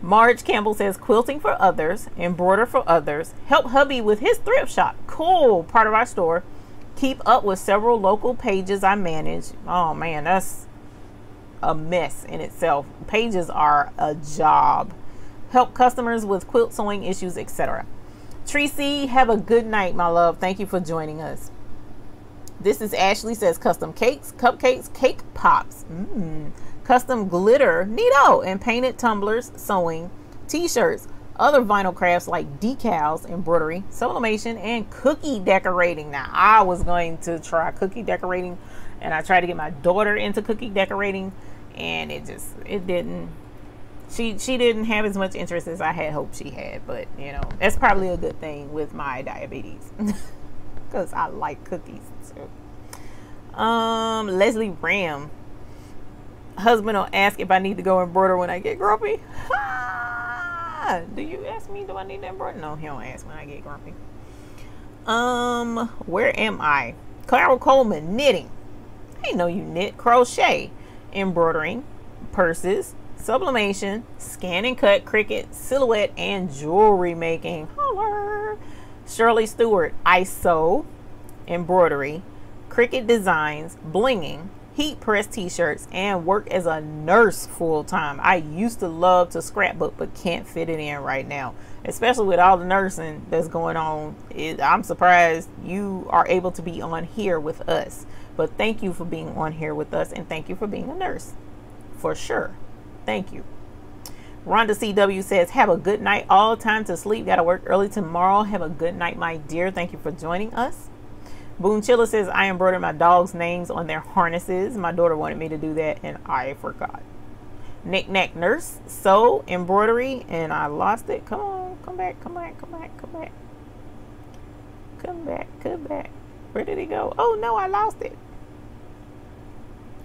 Marge Campbell says quilting for others, embroider for others, help hubby with his thrift shop. Cool. Part of our store. Keep up with several local pages I manage. Oh man, that's a mess in itself. Pages are a job. Help customers with quilt sewing issues, etc. Tracy, have a good night, my love. Thank you for joining us. This is Ashley says custom cakes, cupcakes, cake pops, custom glitter, neato, and painted tumblers, sewing, t-shirts, other vinyl crafts like decals, embroidery, sublimation, and cookie decorating. Now, I was going to try cookie decorating, and I tried to get my daughter into cookie decorating, and it didn't. She didn't have as much interest as I had hoped she had, but you know, that's probably a good thing with my diabetes because I like cookies too. Leslie Ram, husband will ask if I need to go embroider when I get grumpy. Do you ask me, do I need to embroider? No, he don't ask when I get grumpy. Where am I? Carol Coleman, knitting. I didn't know you knit. Crochet, embroidering, purses, sublimation, scan and cut, Cricut, silhouette, and jewelry making. Holler. Shirley Stewart, I sew, embroidery, Cricut designs, blinging, heat press t-shirts, and work as a nurse full-time. I used to love to scrapbook, but can't fit it in right now, especially with all the nursing that's going on. I'm surprised you are able to be on here with us, but thank you for being on here with us, and thank you for being a nurse for sure. Thank you. Rhonda CW says, have a good night. All time to sleep. Got to work early tomorrow. Have a good night, my dear. Thank you for joining us. Boonchilla says, I embroidered my dog's names on their harnesses. My daughter wanted me to do that, and I forgot. Knick Knack Nurse, sew, embroidery, and I lost it. Come on. Come back. Come back. Come back. Come back. Come back. Come back. Where did he go? Oh, no, I lost it.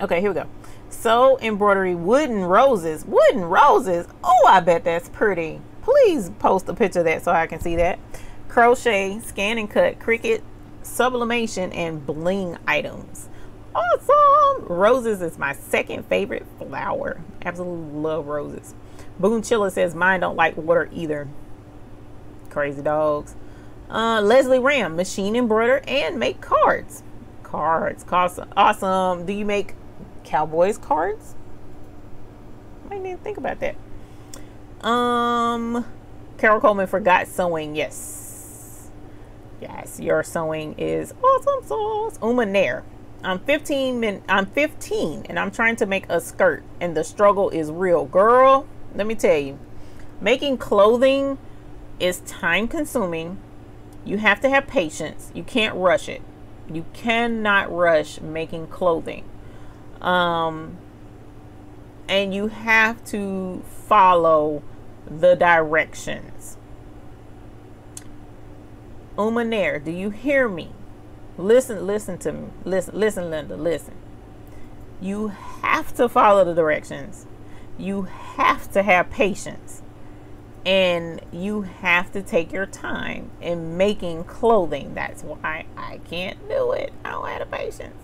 Okay, here we go. Sew, embroidery, wooden roses. Wooden roses. Oh, I bet that's pretty. Please post a picture of that so I can see that. Crochet, scan and cut, Cricut, sublimation, and bling items. Awesome. Roses is my second favorite flower. Absolutely love roses. Boonchilla says mine don't like water either. Crazy dogs. Leslie Ram, machine embroider and make cards. Cards. Awesome. Do you make Cowboys cards? I didn't even think about that. Carol Coleman forgot sewing. Yes. Yes, your sewing is awesome sauce. Uma Nair. I'm 15 and I'm trying to make a skirt and the struggle is real. Girl, let me tell you. Making clothing is time consuming. You have to have patience. You can't rush it. You cannot rush making clothing. And you have to follow the directions. Uma Nair, do you hear me? Listen to me. Listen, Linda, listen. You have to follow the directions. You have to have patience. And you have to take your time in making clothing. That's why I can't do it. I don't have the patience.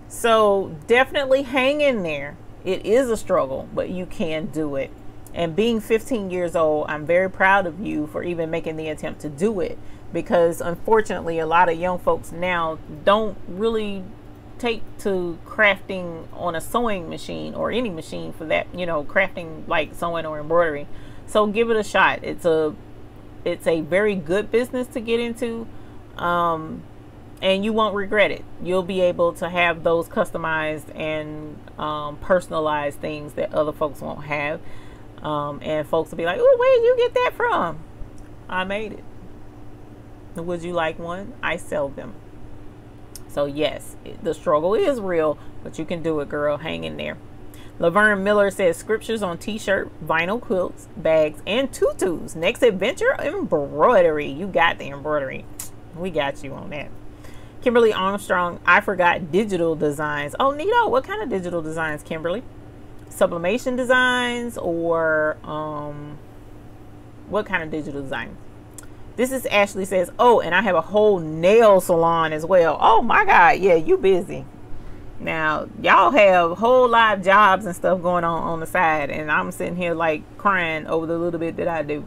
So definitely hang in there. It is a struggle, but you can do it. And being 15 years old, I'm very proud of you for even making the attempt to do it. Because unfortunately, a lot of young folks now don't really take to crafting on a sewing machine or any machine for that, you know, crafting like sewing or embroidery. So give it a shot. It's a very good business to get into, and you won't regret it. You'll be able to have those customized and personalized things that other folks won't have, and folks will be like, "Oh, where did you get that from?" I made it. Would you like one? I sell them. So yes, the struggle is real, but you can do it, girl. Hang in there. Laverne Miller says scriptures on t-shirt, vinyl quilts, bags, and tutus. Next adventure, embroidery. You got the embroidery. We got you on that. Kimberly Armstrong, I forgot digital designs. Oh, neato. What kind of digital designs, Kimberly? Sublimation designs or what kind of digital design? This is Ashley says, oh, and I have a whole nail salon as well. Oh my God. Yeah, you busy. Now, y'all have whole lot of jobs and stuff going on the side, and I'm sitting here like crying over the little bit that I do.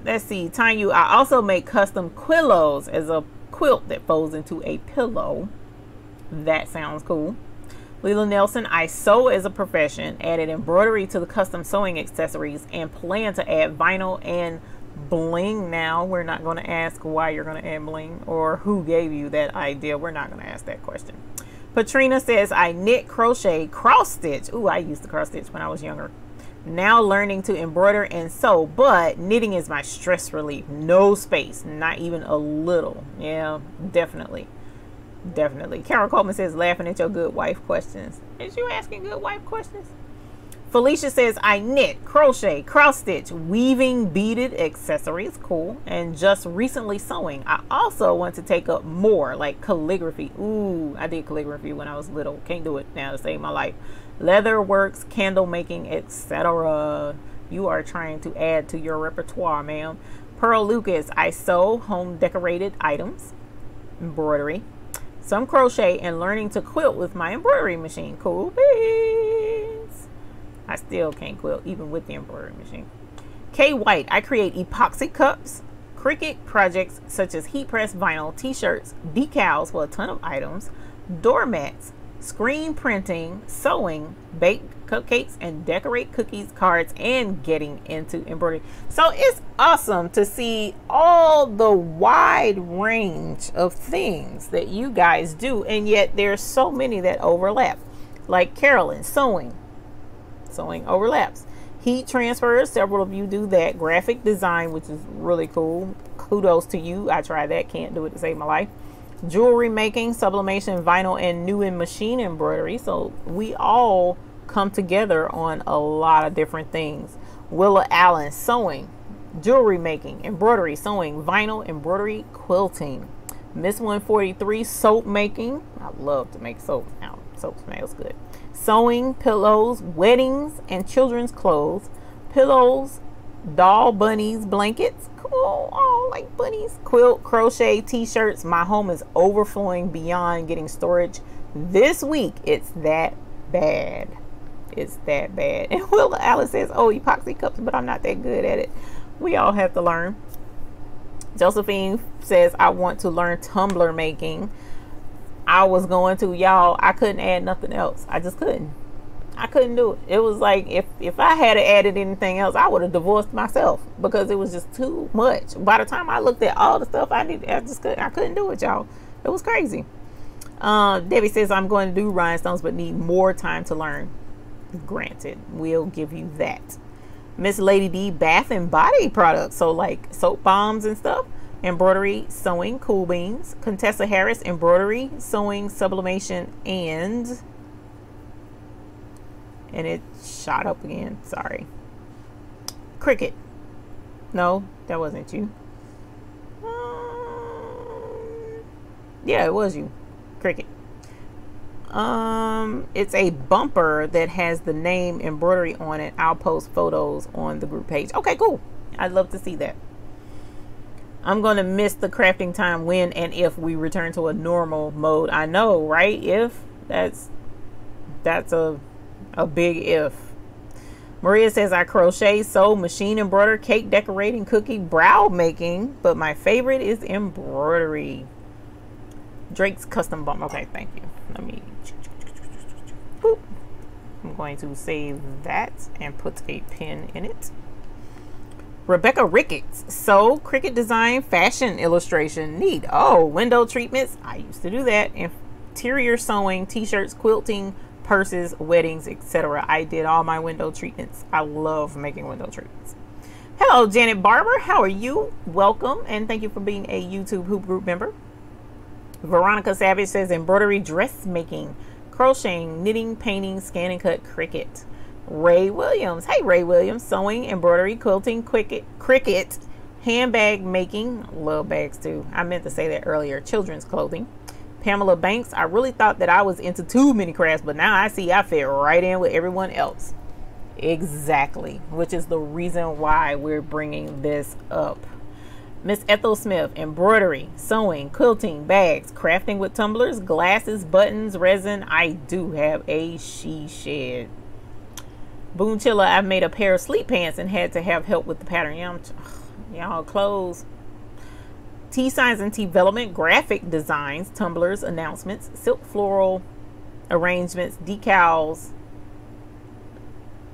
Let's see. Tanya, I also make custom quillos as a quilt that folds into a pillow. That sounds cool. Leela Nelson, I sew as a profession, added embroidery to the custom sewing accessories, and plan to add vinyl and bling now. We're not going to ask why you're going to add bling or who gave you that idea. We're not going to ask that question. Patrina says, I knit, crochet, cross stitch. Ooh, I used to cross stitch when I was younger. Now learning to embroider and sew, but knitting is my stress relief. No space, not even a little. Yeah, definitely. Definitely. Carol Coleman says, laughing at your good wife questions. Is you asking good wife questions? Felicia says, I knit, crochet, cross stitch, weaving beaded accessories. Cool. And just recently sewing. I also want to take up more like calligraphy. Ooh, I did calligraphy when I was little. Can't do it now to save my life. Leather works, candle making, etc. You are trying to add to your repertoire, ma'am. Pearl Lucas, I sew home decorated items, embroidery, some crochet, and learning to quilt with my embroidery machine. Cool beans. I still can't quilt even with the embroidery machine. Kay White, I create epoxy cups, Cricut projects such as heat press vinyl, t-shirts, decals for a ton of items, doormats, screen printing, sewing, bake cupcakes, and decorate cookies, cards, and getting into embroidery. So it's awesome to see all the wide range of things that you guys do, and yet there's so many that overlap. Like Carolyn, sewing overlaps. Heat transfers, several of you do that. Graphic design, which is really cool. Kudos to you. I tried that, can't do it to save my life. Jewelry making, sublimation, vinyl, and new and machine embroidery. So we all come together on a lot of different things. Willa Allen, sewing, jewelry making, embroidery, sewing, vinyl, embroidery, quilting. Miss 143, soap making. I love to make soap. Now, soap smells good. Sewing, pillows, weddings, and children's clothes. Pillows, doll bunnies, blankets. Cool. Oh, like bunnies. Quilt, crochet, t-shirts. My home is overflowing beyond getting storage. This week, it's that bad. It's that bad. And Willa Alice says, oh, epoxy cups, but I'm not that good at it. We all have to learn. Josephine says, I want to learn tumbler making. I was going to, y'all, I couldn't add nothing else. I just couldn't. I couldn't do it. It was like if I had added anything else, I would have divorced myself because it was just too much. By the time I looked at all the stuff I needed, I couldn't do it, y'all. It was crazy. Debbie says, I'm going to do rhinestones but need more time to learn. Granted, we'll give you that. Miss Lady D, bath and body products, so like soap bombs and stuff. Embroidery, sewing, cool beans. Contessa Harris, embroidery, sewing, sublimation, and it shot up again. Sorry. Cricket. No, that wasn't you. Yeah, it was you. Cricket. It's a bumper that has the name embroidery on it. I'll post photos on the group page. Okay, cool. I'd love to see that. I'm gonna miss the crafting time when and if we return to a normal mode. I know, right? If that's a big if. Maria says, I crochet, sew, machine embroider, cake decorating, cookie, brow making, but my favorite is embroidery. Drake's custom bump. Okay, thank you. Let me. Boop. I'm going to save that and put a pin in it. Rebecca Ricketts, sew, cricket design, fashion illustration. Neat. Oh, window treatments. I used to do that. Interior sewing, t-shirts, quilting, purses, weddings, etc. I did all my window treatments. I love making window treatments. Hello, Janet Barber. How are you? Welcome, and thank you for being a YouTube Hoop Group member. Veronica Savage says, embroidery, dressmaking, crocheting, knitting, painting, scan and cut, cricket. Ray Williams. Hey, Ray Williams. Sewing, embroidery, quilting, cricket, handbag making. Love bags too. I meant to say that earlier. Children's clothing. Pamela Banks. I really thought that I was into too many crafts, but now I see I fit right in with everyone else. Exactly. Which is the reason why we're bringing this up. Miss Ethel Smith, embroidery, sewing, quilting, bags, crafting with tumblers, glasses, buttons, resin. I do have a she shed. Boonchilla, I've made a pair of sleep pants and had to have help with the pattern. Y'all clothes. T-signs and T-development, graphic designs, tumblers, announcements, silk floral arrangements, decals,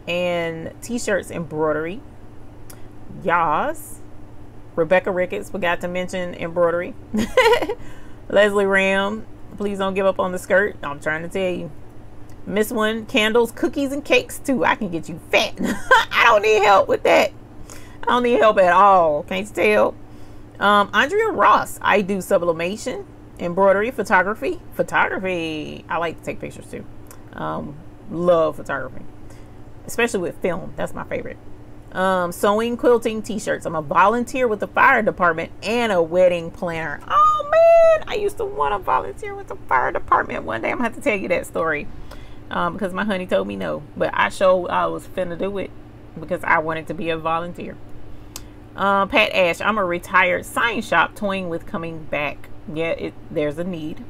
and t-shirts embroidery. Yas. Rebecca Ricketts, forgot to mention embroidery. Leslie Ram, please don't give up on the skirt. I'm trying to tell you. Miss One, candles, cookies, and cakes too. I can get you fat. I don't need help with that. I don't need help at all. Can't you tell? Andrea Ross, I do sublimation, embroidery, photography. I like to take pictures too. Love photography, especially with film. That's my favorite. Sewing, quilting, t-shirts. I'm a volunteer with the fire department and a wedding planner. Oh man, I used to want to volunteer with the fire department. One day I'm gonna have to tell you that story, because my honey told me no, but I was finna do it because I wanted to be a volunteer. Pat Ash, I'm a retired science shop toying with coming back. Yeah, there's a need.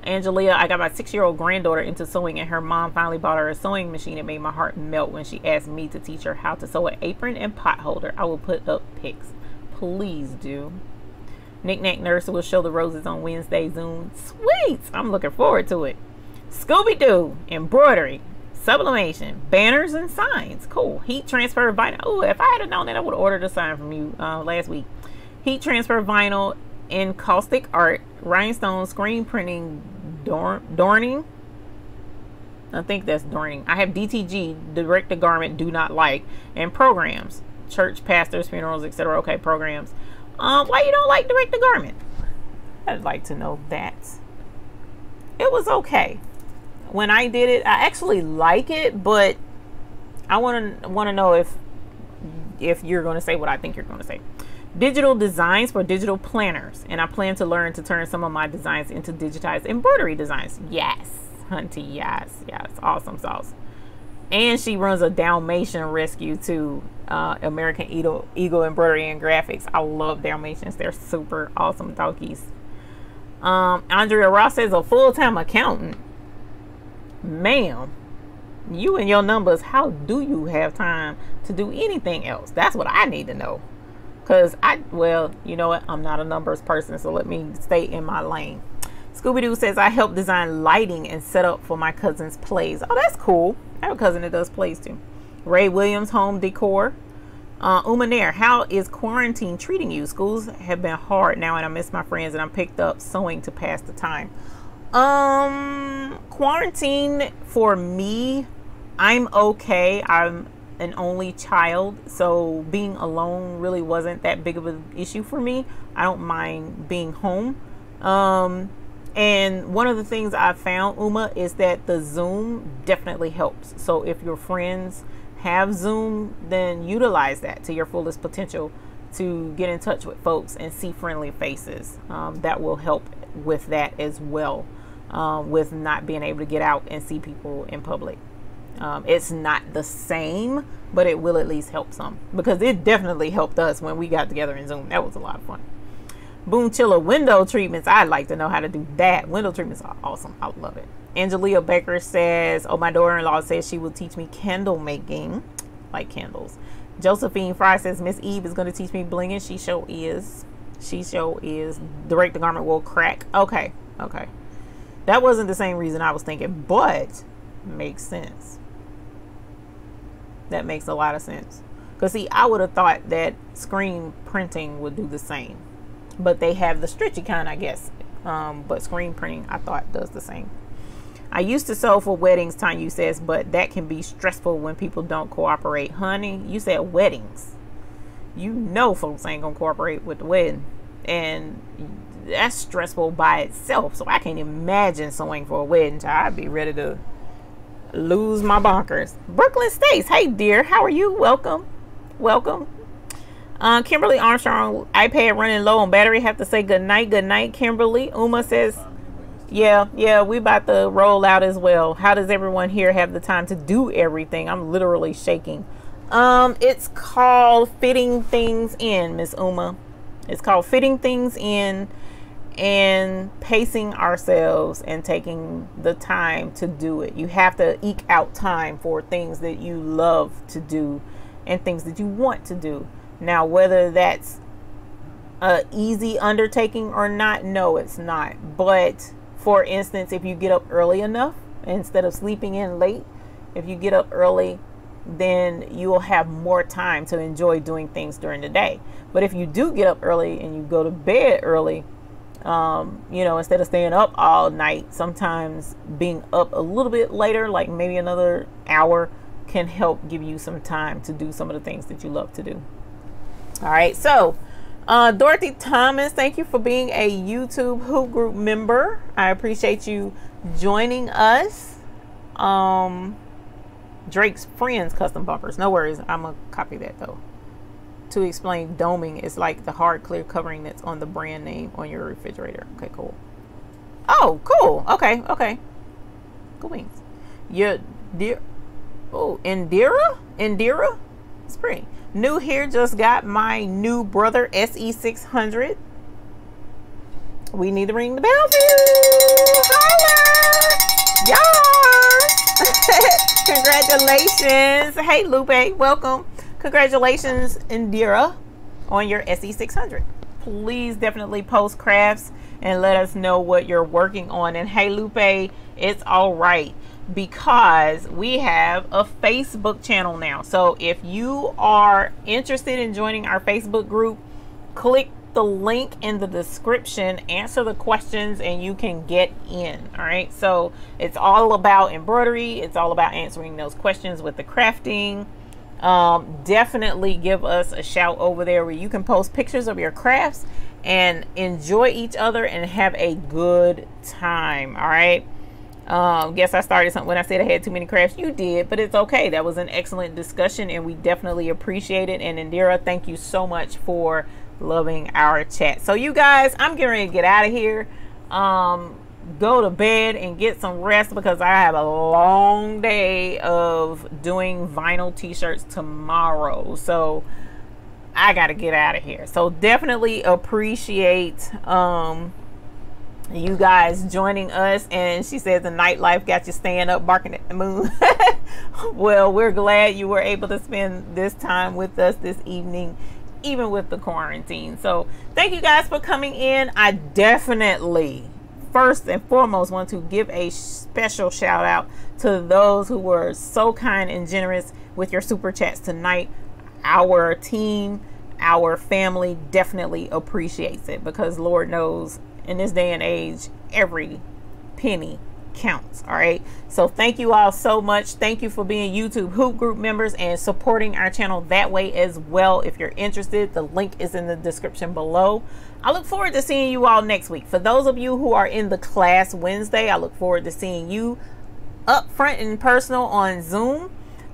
Angelia, I got my 6-year-old granddaughter into sewing and her mom finally bought her a sewing machine. It made my heart melt when she asked me to teach her how to sew an apron and pot holder. I will put up pics. Please do. Knick-Knack Nurse will show the roses on Wednesday Zoom. Sweet! I'm looking forward to it. Scooby-Doo, embroidery, sublimation, banners and signs. Cool. Heat transfer vinyl. Oh, if I had known that, I would have ordered a sign from you last week. Heat transfer vinyl, encaustic art, rhinestone, screen printing, dorning. I think that's dorning. I have DTG, direct to garment, do not like, and programs, church, pastors, funerals, etc. Okay, programs. Why you don't like direct to garment? I'd like to know that. It was okay when I did it. I actually like it, but I want to know if you're going to say what I think you're going to say. Digital designs for digital planners, and I plan to learn to turn some of my designs into digitized embroidery designs. Yes, hunty, yes, awesome sauce. And she runs a Dalmatian rescue too, American Eagle Embroidery and Graphics. I love Dalmatians. They're super awesome donkeys. Andrea Ross is a full-time accountant. Ma'am, you and your numbers, how do you have time to do anything else? That's what I need to know. Because well, you know what? I'm not a numbers person, so let me stay in my lane. Scooby-Doo says, I help design lighting and set up for my cousin's plays. Oh, that's cool. I have a cousin that does plays too. Ray Williams, home decor. Uma Nair, how is quarantine treating you? Schools have been hard now and I miss my friends and I'm picked up sewing to pass the time. Quarantine for me, I'm okay. I'm an only child, so being alone really wasn't that big of an issue for me. I don't mind being home. And one of the things I found, Uma, is that the Zoom definitely helps. So if your friends have Zoom, then utilize that to your fullest potential to get in touch with folks and see friendly faces. That will help with that as well, with not being able to get out and see people in public. It's not the same, but it will at least help some, because it definitely helped us when we got together in Zoom. That was a lot of fun. Boom Chiller, window treatments. I'd like to know how to do that. Window treatments are awesome. I love it. Angelia Baker says, oh, my daughter-in-law says she will teach me candle making, like candles. Josephine Fry says, Miss Eve is going to teach me blinging. She sure is. She sure is. Direct the garment will crack. Okay. Okay. That wasn't the same reason I was thinking, but makes sense. That makes a lot of sense. Because, see, I would have thought that screen printing would do the same. But they have the stretchy kind, I guess. But screen printing, I thought, does the same. I used to sew for weddings, Tanya says, but that can be stressful when people don't cooperate. Honey, you said weddings. You know folks ain't going to cooperate with the wedding. And that's stressful by itself. So I can't imagine sewing for a wedding. I'd be ready to lose my bonkers. Brooklyn States, hey dear, how are you? Welcome. Welcome. Kimberly Armstrong, iPad running low on battery. Have to say good night. Good night, Kimberly. Uma says, yeah, we about to roll out as well. How does everyone here have the time to do everything? I'm literally shaking. It's called fitting things in, Miss Uma. It's called fitting things in and pacing ourselves and taking the time to do it. You have to eke out time for things that you love to do and things that you want to do. Now, whether that's a easy undertaking or not, no, it's not. But for instance, if you get up early enough, instead of sleeping in late, if you get up early, then you will have more time to enjoy doing things during the day. But if you do get up early and you go to bed early, you know, instead of staying up all night, sometimes being up a little bit later, like maybe another hour, can help give you some time to do some of the things that you love to do. All right, so Dorothy Thomas, thank you for being a YouTube Hoop Group member. I appreciate you joining us. Drake's Friends custom bumpers. No worries, I'm gonna copy that though. To explain, doming is like the hard clear covering that's on the brand name on your refrigerator. Okay, cool. Oh, cool. Okay, okay. Cool beans. Yeah, dear. Oh, Indira? Spring. New here, just got my new brother SE600. We need to ring the bell for you. Holla! Yeah! Congratulations. Hey, Lupe, welcome. Congratulations, Indira, on your SE600. Please definitely post crafts and let us know what you're working on. And hey, Lupe, it's all right, because we have a Facebook channel now. So if you are interested in joining our Facebook group, click the link in the description, answer the questions, and you can get in. All right, so it's all about embroidery. It's all about answering those questions with the crafting. Definitely give us a shout over there where you can post pictures of your crafts and enjoy each other and have a good time. All right. Guess I started something when I said I had too many crafts. You did, but it's okay. That was an excellent discussion and we definitely appreciate it. And Indira, thank you so much for loving our chat. So you guys, I'm getting ready to get out of here. Go to bed and get some rest, because I have a long day of doing vinyl t-shirts tomorrow. So I got to get out of here. So definitely appreciate you guys joining us. And she says the nightlife got you staying up barking at the moon. Well, we're glad you were able to spend this time with us this evening, even with the quarantine. So thank you guys for coming in. I definitely first and foremost want to give a special shout out to those who were so kind and generous with your super chats tonight. Our team, our family definitely appreciates it, because Lord knows in this day and age, every penny counts. All right, so thank you all so much. Thank you for being YouTube Hoop Group members and supporting our channel that way as well. If you're interested, the link is in the description below. I look forward to seeing you all next week. For those of you who are in the class Wednesday, I look forward to seeing you up front and personal on Zoom.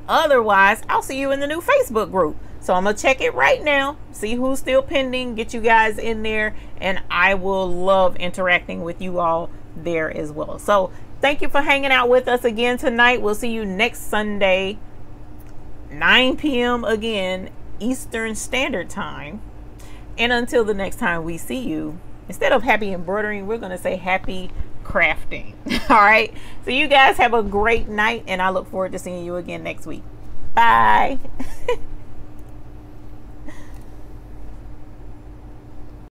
Otherwise, I'll see you in the new Facebook group. So I'm gonna check it right now, see who's still pending, get you guys in there, and I will love interacting with you all there as well. So thank you for hanging out with us again tonight. We'll see you next Sunday, 9 p.m. again, Eastern Standard Time. And until the next time we see you, instead of happy embroidering, we're gonna say happy crafting. All right, so you guys have a great night, and I look forward to seeing you again next week. Bye.